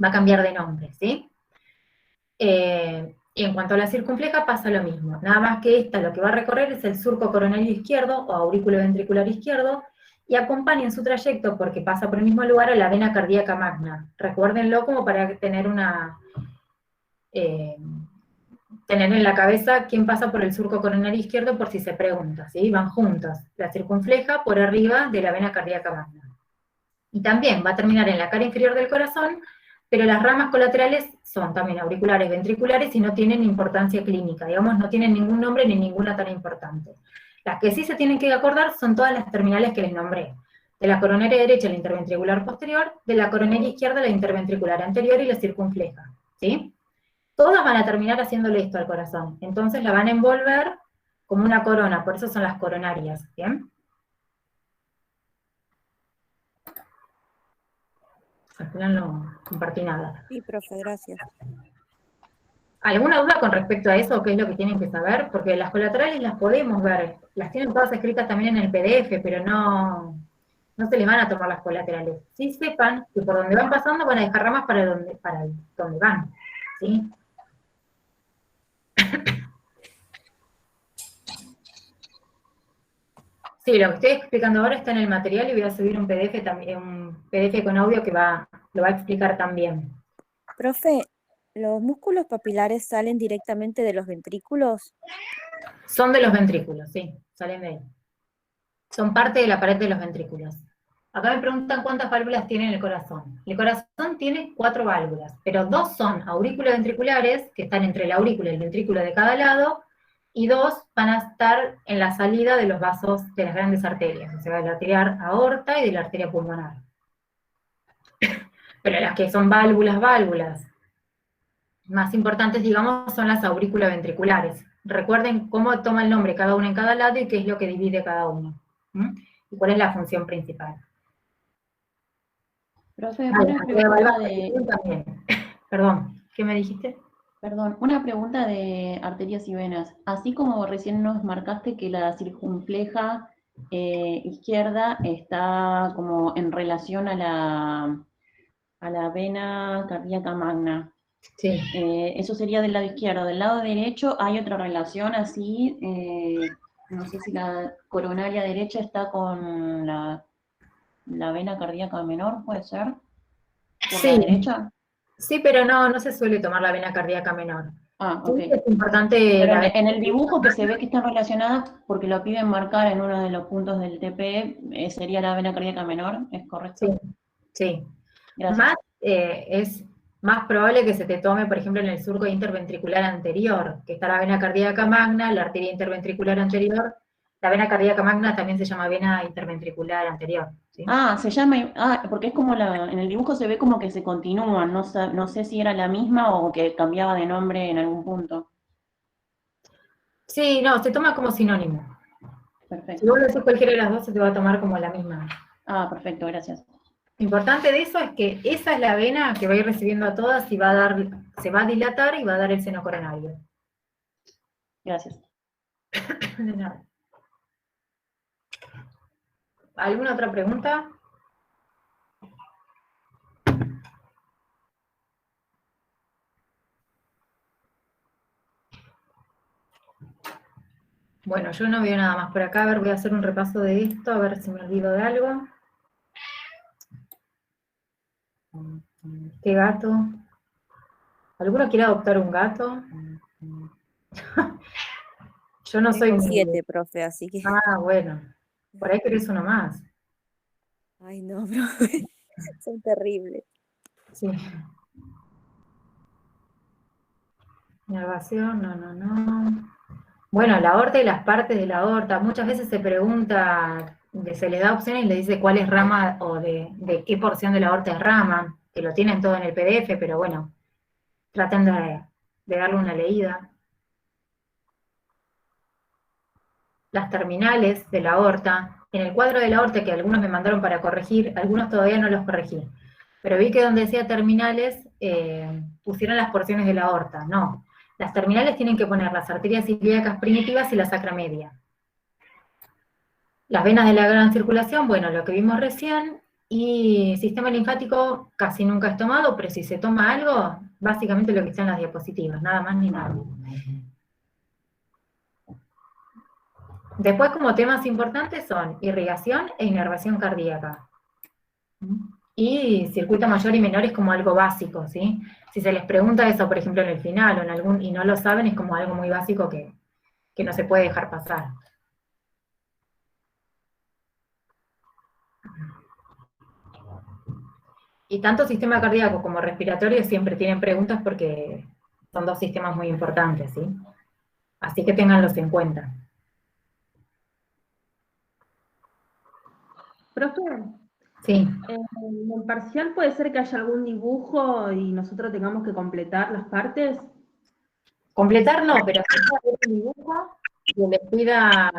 va a cambiar de nombre, ¿sí? Y en cuanto a la circunfleja pasa lo mismo, nada más que esta lo que va a recorrer es el surco coronario izquierdo o aurículo ventricular izquierdo, y acompaña en su trayecto, porque pasa por el mismo lugar, a la vena cardíaca magna. Recuérdenlo como para tener tener en la cabeza quién pasa por el surco coronario izquierdo por si se pregunta, ¿sí? Van juntos, la circunfleja por arriba de la vena cardíaca magna. Y también va a terminar en la cara inferior del corazón, pero las ramas colaterales son también auriculares, ventriculares, y no tienen importancia clínica, digamos, no tienen ningún nombre ni ninguna tan importante. Las que sí se tienen que acordar son todas las terminales que les nombré. De la coronaria derecha la interventricular posterior, de la coronaria izquierda la interventricular anterior y la circunfleja, ¿sí? Todas van a terminar haciéndole esto al corazón, entonces la van a envolver como una corona, por eso son las coronarias, ¿bien? Al final no compartí nada. Sí, profe, gracias. ¿Alguna duda con respecto a eso? ¿Qué es lo que tienen que saber? Porque las colaterales las podemos ver, las tienen todas escritas también en el PDF, pero no se les van a tomar las colaterales. Sí sepan que por donde van pasando van a dejar ramas para donde van, ¿sí? Sí, lo que estoy explicando ahora está en el material y voy a subir un PDF también, un PDF con audio que lo va a explicar también. Profe, ¿los músculos papilares salen directamente de los ventrículos? Son de los ventrículos, sí, salen de ahí. Son parte de la pared de los ventrículos. Acá me preguntan cuántas válvulas tiene el corazón. El corazón tiene 4 válvulas, pero 2 son auriculoventriculares, que están entre la aurícula y el ventrículo de cada lado, y 2 van a estar en la salida de los vasos de las grandes arterias, o sea, de la arteria aorta y de la arteria pulmonar. Pero las que son válvulas más importantes, digamos, son las auriculoventriculares. Recuerden cómo toma el nombre cada uno en cada lado y qué es lo que divide cada uno. Y cuál es la función principal. Profe, una pregunta de... Perdón, ¿qué me dijiste? Perdón, una pregunta de arterias y venas. Así como recién nos marcaste que la circunfleja izquierda está como en relación a la vena cardíaca magna. Sí. Eso sería del lado izquierdo. Del lado derecho hay otra relación así, no sé si la coronaria derecha está con la vena cardíaca menor, ¿puede ser? ¿Por la derecha? Sí, pero no se suele tomar la vena cardíaca menor. Ah, ok. Es importante... Pero en el dibujo que se ve que están relacionadas, porque lo piden marcar en uno de los puntos del TP, sería la vena cardíaca menor, ¿es correcto? Sí. Gracias. Es más probable que se te tome, por ejemplo, en el surco interventricular anterior, que está la vena cardíaca magna, la arteria interventricular anterior. La vena cardíaca magna también se llama vena interventricular anterior, ¿sí? Ah, se llama, porque es como en el dibujo se ve como que se continúan, no sé si era la misma o que cambiaba de nombre en algún punto. Sí, no, se toma como sinónimo. Perfecto. Si vos decís cualquiera de las dos, se te va a tomar como la misma. Ah, perfecto, gracias. Lo importante de eso es que esa es la vena que va a ir recibiendo a todas y se va a dilatar y va a dar el seno coronario. Gracias. De nada. ¿Alguna otra pregunta? Bueno, yo no veo nada más por acá. A ver, voy a hacer un repaso de esto, a ver si me olvido de algo. ¿Qué gato? ¿Alguno quiere adoptar un gato? Yo no soy... Tengo 7, profe, así que... Ah, bueno. Por ahí querés uno más. Ay, no, profe. Son terribles. Sí. Inervación, no. Bueno, la aorta y las partes de la aorta. Muchas veces se pregunta, se le da opciones y le dice cuál es rama o de qué porción de la aorta es rama, que lo tienen todo en el PDF, pero bueno, traten de darle una leída. las terminales de la aorta. En el cuadro de la aorta, que algunos me mandaron para corregir, algunos todavía no los corregí, pero vi que donde decía terminales, pusieron las porciones de la aorta. No, las terminales tienen que poner las arterias ilíacas primitivas y la sacra media. Las venas de la gran circulación, bueno, lo que vimos recién, y sistema linfático casi nunca es tomado, pero si se toma algo, básicamente lo que está en las diapositivas, nada más ni nada. Después, como temas importantes son irrigación e inervación cardíaca. Y circuito mayor y menor es como algo básico, ¿sí? Si se les pregunta eso, por ejemplo, en el final o en algún, y no lo saben, es como algo muy básico que no se puede dejar pasar. Y tanto sistema cardíaco como respiratorio siempre tienen preguntas porque son dos sistemas muy importantes, ¿sí? Así que ténganlos en cuenta. Profe, Sí. en el parcial puede ser que haya algún dibujo y nosotros tengamos que completar las partes. Completar no, pero sí hacer un dibujo que les pida,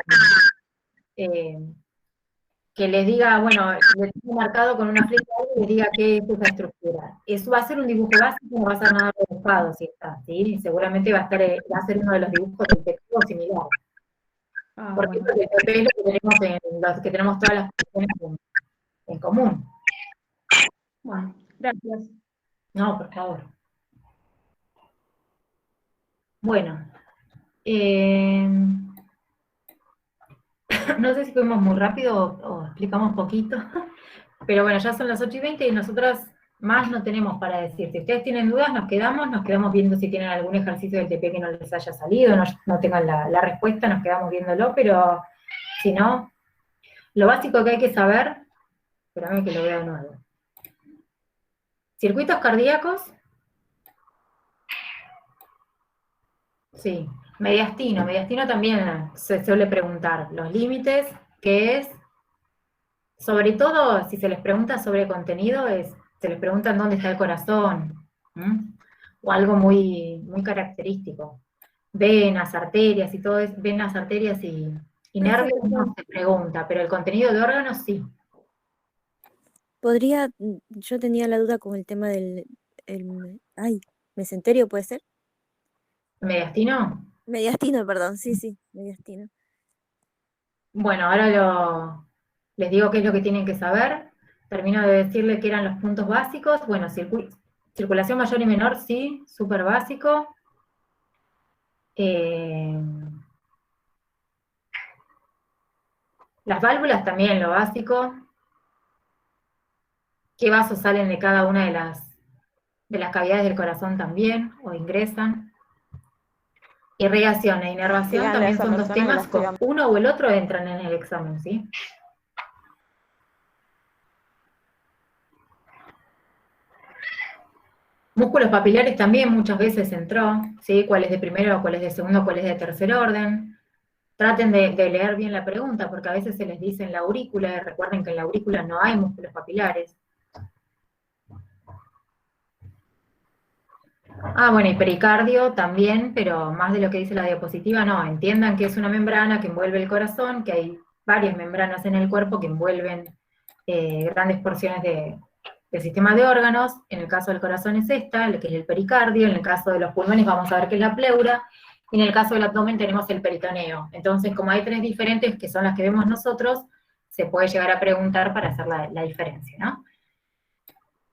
que les diga, bueno, le tengo marcado con una flecha y les diga qué es esa estructura. Eso va a ser un dibujo básico, no va a ser nada rebuscado, si está, ¿sí? Seguramente va a ser uno de los dibujos del texto similar. Porque Bueno. el TP es lo que tenemos en los que tenemos todas las funciones en común. Bueno, gracias. No, por favor. Bueno. No sé si fuimos muy rápido o explicamos poquito, pero bueno, ya son las 8:20 y nosotras más no tenemos para decir. Si ustedes tienen dudas, nos quedamos viendo si tienen algún ejercicio del TP que no les haya salido, no tengan la respuesta, nos quedamos viéndolo, pero si no, lo básico que hay que saber, espérame que lo vea de nuevo. Circuitos cardíacos. Sí. Mediastino también se suele preguntar. Los límites, ¿qué es? Sobre todo, si se les pregunta sobre contenido, se les preguntan dónde está el corazón, o algo muy, muy característico. Venas, arterias y todo eso, venas, arterias y nervios no se pregunta, pero el contenido de órganos sí. Yo tenía la duda con el tema del, mesenterio, ¿puede ser? ¿Mediastino? Mediastino, perdón, sí, mediastino. Bueno, ahora les digo qué es lo que tienen que saber. Termino de decirle que eran los puntos básicos. Bueno, circulación mayor y menor, sí, súper básico. Las válvulas también, lo básico. ¿Qué vasos salen de cada una de las cavidades del corazón también, o ingresan? Irrigación e inervación Díganle a también esa son dos persona que temas, la estoy con uno o el otro entran en el examen, ¿sí? Músculos papilares también muchas veces entró, ¿sí? ¿Cuál es de primero, cuál es de segundo, cuál es de tercer orden? Traten de leer bien la pregunta, porque a veces se les dice en la aurícula, y recuerden que en la aurícula no hay músculos papilares. Ah, bueno, y pericardio también, pero más de lo que dice la diapositiva, no. Entiendan que es una membrana que envuelve el corazón, que hay varias membranas en el cuerpo que envuelven grandes porciones del sistema de órganos. En el caso del corazón es esta, que es el pericardio. En el caso de los pulmones vamos a ver que es la pleura. Y en el caso del abdomen tenemos el peritoneo. Entonces, como hay tres diferentes que son las que vemos nosotros, se puede llegar a preguntar para hacer la diferencia, ¿no?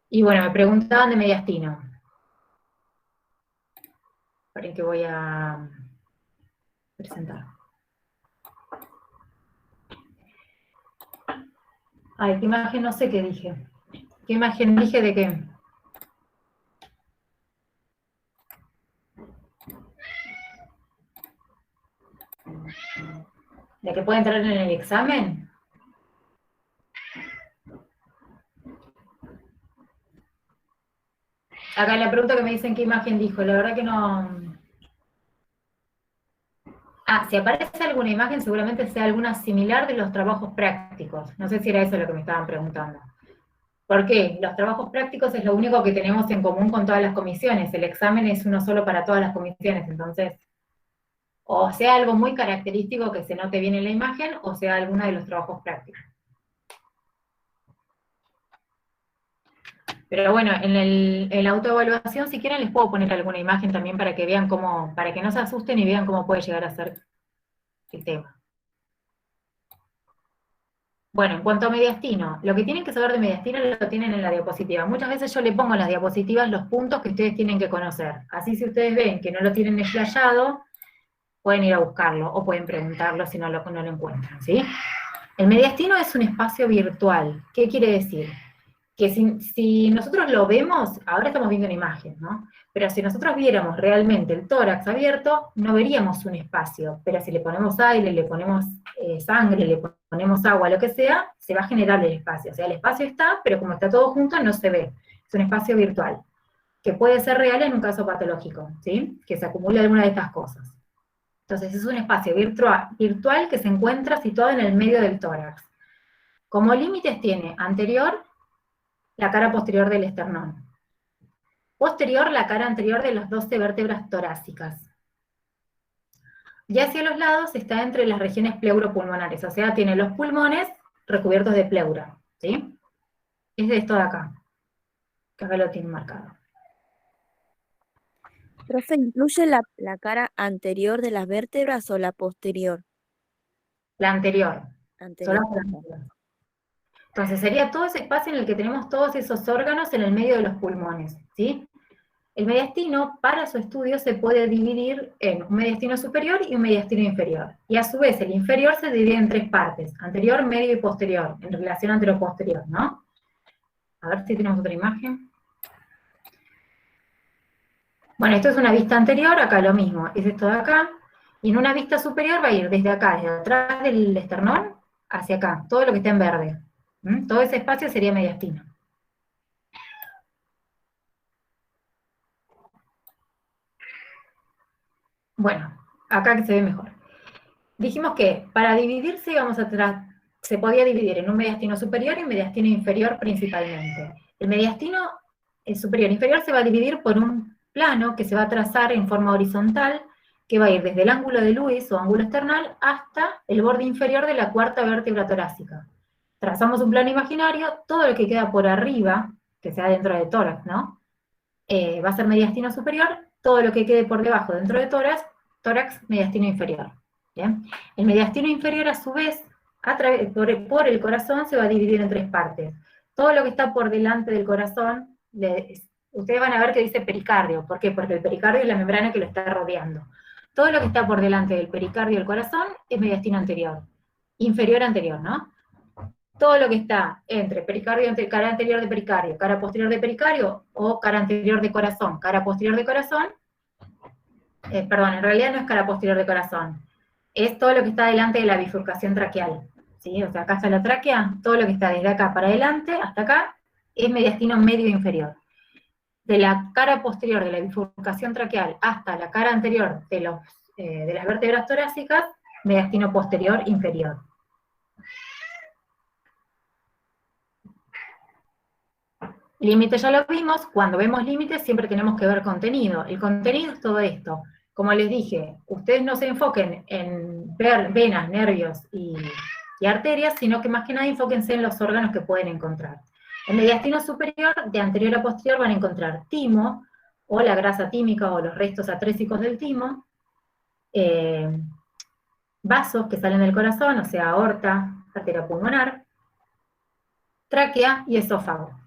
Y bueno, me preguntaban de mediastino. Esperen que voy a presentar. Ay, ¿qué imagen? No sé qué dije. ¿Qué imagen dije de qué? ¿De que puede entrar en el examen? Acá en la pregunta que me dicen qué imagen dijo, la verdad que no... Ah, si aparece alguna imagen, seguramente sea alguna similar de los trabajos prácticos. No sé si era eso lo que me estaban preguntando. ¿Por qué? Los trabajos prácticos es lo único que tenemos en común con todas las comisiones. El examen es uno solo para todas las comisiones, entonces O sea algo muy característico que se note bien en la imagen, o sea alguno de los trabajos prácticos. Pero bueno, en la autoevaluación, si quieren, les puedo poner alguna imagen también para que vean cómo, para que no se asusten y vean cómo puede llegar a ser el tema. Bueno, en cuanto a mediastino, lo que tienen que saber de mediastino lo tienen en la diapositiva. Muchas veces yo le pongo en las diapositivas los puntos que ustedes tienen que conocer. Así si ustedes ven que no lo tienen explayado, pueden ir a buscarlo o pueden preguntarlo si no lo encuentran, ¿sí? El mediastino es un espacio virtual. ¿Qué quiere decir? Que si nosotros lo vemos, ahora estamos viendo una imagen, ¿no? Pero si nosotros viéramos realmente el tórax abierto, no veríamos un espacio, pero si le ponemos aire, le ponemos sangre, le ponemos agua, lo que sea, se va a generar el espacio. O sea, el espacio está, pero como está todo junto, no se ve. Es un espacio virtual, que puede ser real en un caso patológico, ¿sí? Que se acumule alguna de estas cosas. Entonces es un espacio virtual que se encuentra situado en el medio del tórax. Como límites tiene anterior, la cara posterior del esternón. Posterior, la cara anterior de las 12 vértebras torácicas. Y hacia los lados está entre las regiones pleuropulmonares, o sea, tiene los pulmones recubiertos de pleura, ¿sí? Es de esto de acá, que acá lo tiene marcado. Profe, ¿incluye la cara anterior de las vértebras o la posterior? La anterior. Anterior. Solo la anterior. Entonces sería todo ese espacio en el que tenemos todos esos órganos en el medio de los pulmones, ¿sí? El mediastino, para su estudio, se puede dividir en un mediastino superior y un mediastino inferior. Y a su vez, el inferior se divide en 3 partes, anterior, medio y posterior, en relación antero-posterior, ¿no? A ver si tenemos otra imagen. Bueno, esto es una vista anterior, acá lo mismo, es esto de acá. Y en una vista superior va a ir desde acá, desde atrás del esternón, hacia acá, todo lo que está en verde. Todo ese espacio sería mediastino. Bueno, acá que se ve mejor. Dijimos que para dividirse se podía dividir en un mediastino superior y un mediastino inferior principalmente. El mediastino superior e inferior se va a dividir por un plano que se va a trazar en forma horizontal, que va a ir desde el ángulo de Lewis o ángulo esternal hasta el borde inferior de la 4ª vértebra torácica. Trazamos un plano imaginario, todo lo que queda por arriba, que sea dentro de tórax, ¿no? Va a ser mediastino superior, todo lo que quede por debajo dentro de tórax, mediastino inferior. ¿Bien? El mediastino inferior, a su vez, por el corazón, se va a dividir en 3 partes. Todo lo que está por delante del corazón, ustedes van a ver que dice pericardio. ¿Por qué? Porque el pericardio es la membrana que lo está rodeando. Todo lo que está por delante del pericardio del corazón es mediastino anterior. Inferior anterior, ¿no? Todo lo que está entre pericardio, cara anterior de pericardio, cara posterior de pericardio, o cara anterior de corazón, cara posterior de corazón, perdón, en realidad no es cara posterior de corazón, es todo lo que está delante de la bifurcación traqueal, ¿sí? O sea, acá está la tráquea, todo lo que está desde acá para adelante, hasta acá, es mediastino medio inferior. De la cara posterior de la bifurcación traqueal hasta la cara anterior de las vértebras torácicas, mediastino posterior inferior. Límites ya lo vimos, cuando vemos límites siempre tenemos que ver contenido. El contenido es todo esto. Como les dije, ustedes no se enfoquen en ver venas, nervios y arterias, sino que más que nada enfóquense en los órganos que pueden encontrar. En mediastino superior, de anterior a posterior, van a encontrar timo, o la grasa tímica, o los restos atrésicos del timo, vasos que salen del corazón, o sea, aorta, arteria pulmonar, tráquea y esófago.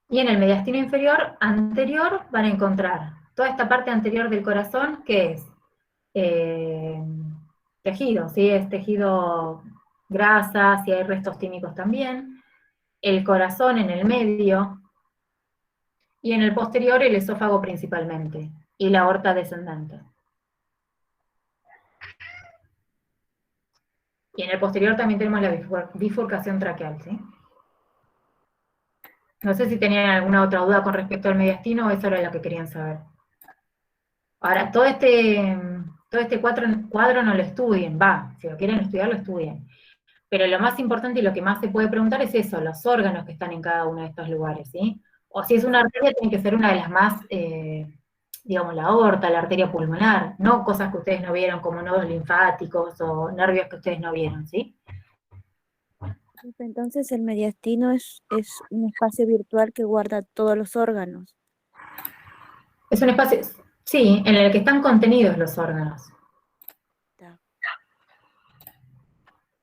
Y en el mediastino inferior, anterior, van a encontrar toda esta parte anterior del corazón, que es tejido, ¿sí? Es tejido grasa, si hay restos tímicos también, el corazón en el medio, y en el posterior el esófago principalmente, y la aorta descendente. Y en el posterior también tenemos la bifurcación traqueal, ¿sí? No sé si tenían alguna otra duda con respecto al mediastino, o eso era lo que querían saber. Ahora, todo este cuadro no lo estudien, si lo quieren estudiar, lo estudien. Pero lo más importante y lo que más se puede preguntar es eso, los órganos que están en cada uno de estos lugares, ¿sí? O si es una arteria, tiene que ser una de las más digamos, la aorta, la arteria pulmonar, no cosas que ustedes no vieron como nodos linfáticos o nervios que ustedes no vieron, ¿sí? Entonces el mediastino es un espacio virtual que guarda todos los órganos. Es un espacio, sí, en el que están contenidos los órganos.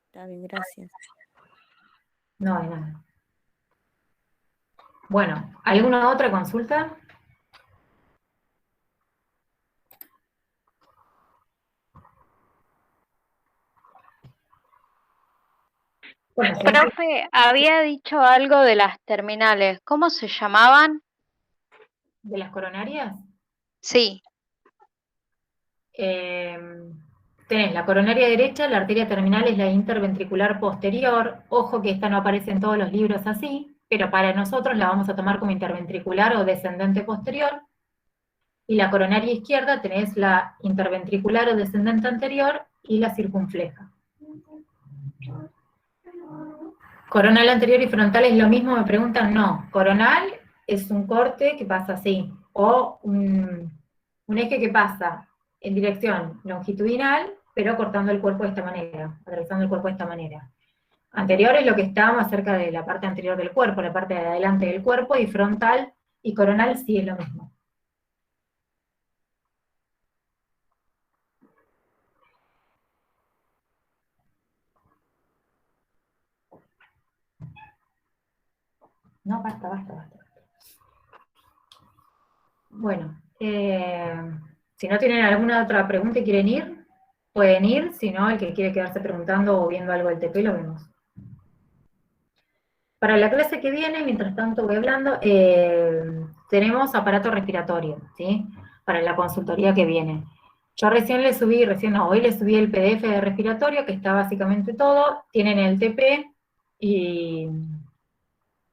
Está bien, gracias. No hay nada. Bueno, ¿alguna otra consulta? Bueno, Profe, había dicho algo de las terminales. ¿Cómo se llamaban? ¿de las coronarias? Sí. Tenés la coronaria derecha, la arteria terminal es la interventricular posterior. Ojo que esta no aparece en todos los libros así, pero para nosotros la vamos a tomar como interventricular o descendente posterior. Y la coronaria izquierda tenés la interventricular o descendente anterior y la circunfleja. Coronal anterior y frontal es lo mismo, me preguntan, no. Coronal es un corte que pasa así, o un eje que pasa en dirección longitudinal, pero cortando el cuerpo de esta manera, atravesando el cuerpo de esta manera. Anterior es lo que está más cerca de la parte anterior del cuerpo, la parte de adelante del cuerpo, y frontal y coronal sí es lo mismo. No, basta. Bueno, si no tienen alguna otra pregunta y quieren ir, pueden ir, si no, el que quiere quedarse preguntando o viendo algo del TP lo vemos. Para la clase que viene, mientras tanto voy hablando, tenemos aparato respiratorio, ¿sí? Para la consultoría que viene. Yo hoy le subí el PDF de respiratorio, que está básicamente todo, tienen el TP, y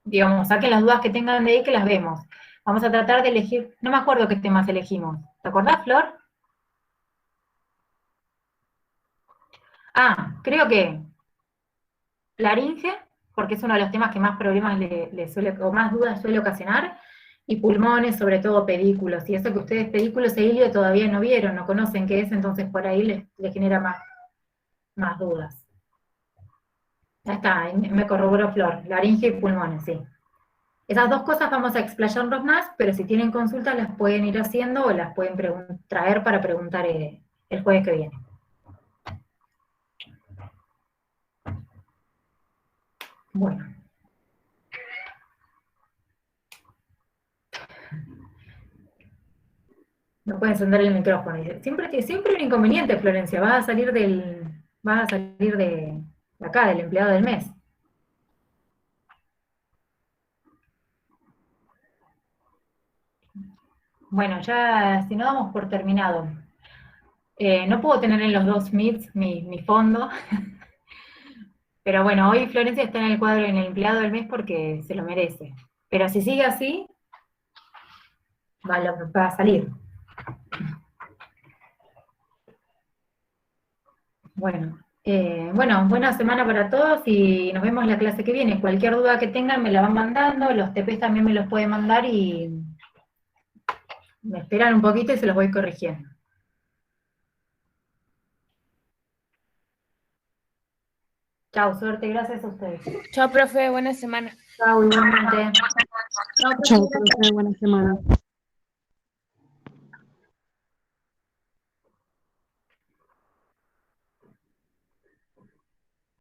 digamos, saquen las dudas que tengan de ahí que las vemos. Vamos a tratar de elegir, no me acuerdo qué temas elegimos. ¿Te acordás, Flor? Creo que laringe, porque es uno de los temas que más problemas o más dudas suele ocasionar, y pulmones, sobre todo pedículos, y eso que ustedes pedículos e ilio todavía no vieron, no conocen qué es, entonces por ahí les genera más dudas. Ya está, me corroboró Flor, laringe y pulmones, sí. Esas dos cosas vamos a explayarnos más, pero si tienen consultas las pueden ir haciendo o las pueden traer para preguntar el jueves que viene. Bueno. No puede encender el micrófono. Siempre un inconveniente, Florencia. Vas a salir de acá, del empleado del mes. Bueno, ya, si no damos por terminado. No puedo tener en los dos Meets mi fondo. Pero bueno, hoy Florencia está en el cuadro en el empleado del mes porque se lo merece. Pero si sigue así, va a salir. Bueno, buena semana para todos y nos vemos la clase que viene. Cualquier duda que tengan me la van mandando, los TPs también me los pueden mandar y me esperan un poquito y se los voy corrigiendo. Chao, suerte, gracias a ustedes. Chao, profe, buena semana. Chao, igualmente. Chao, profe, buena semana.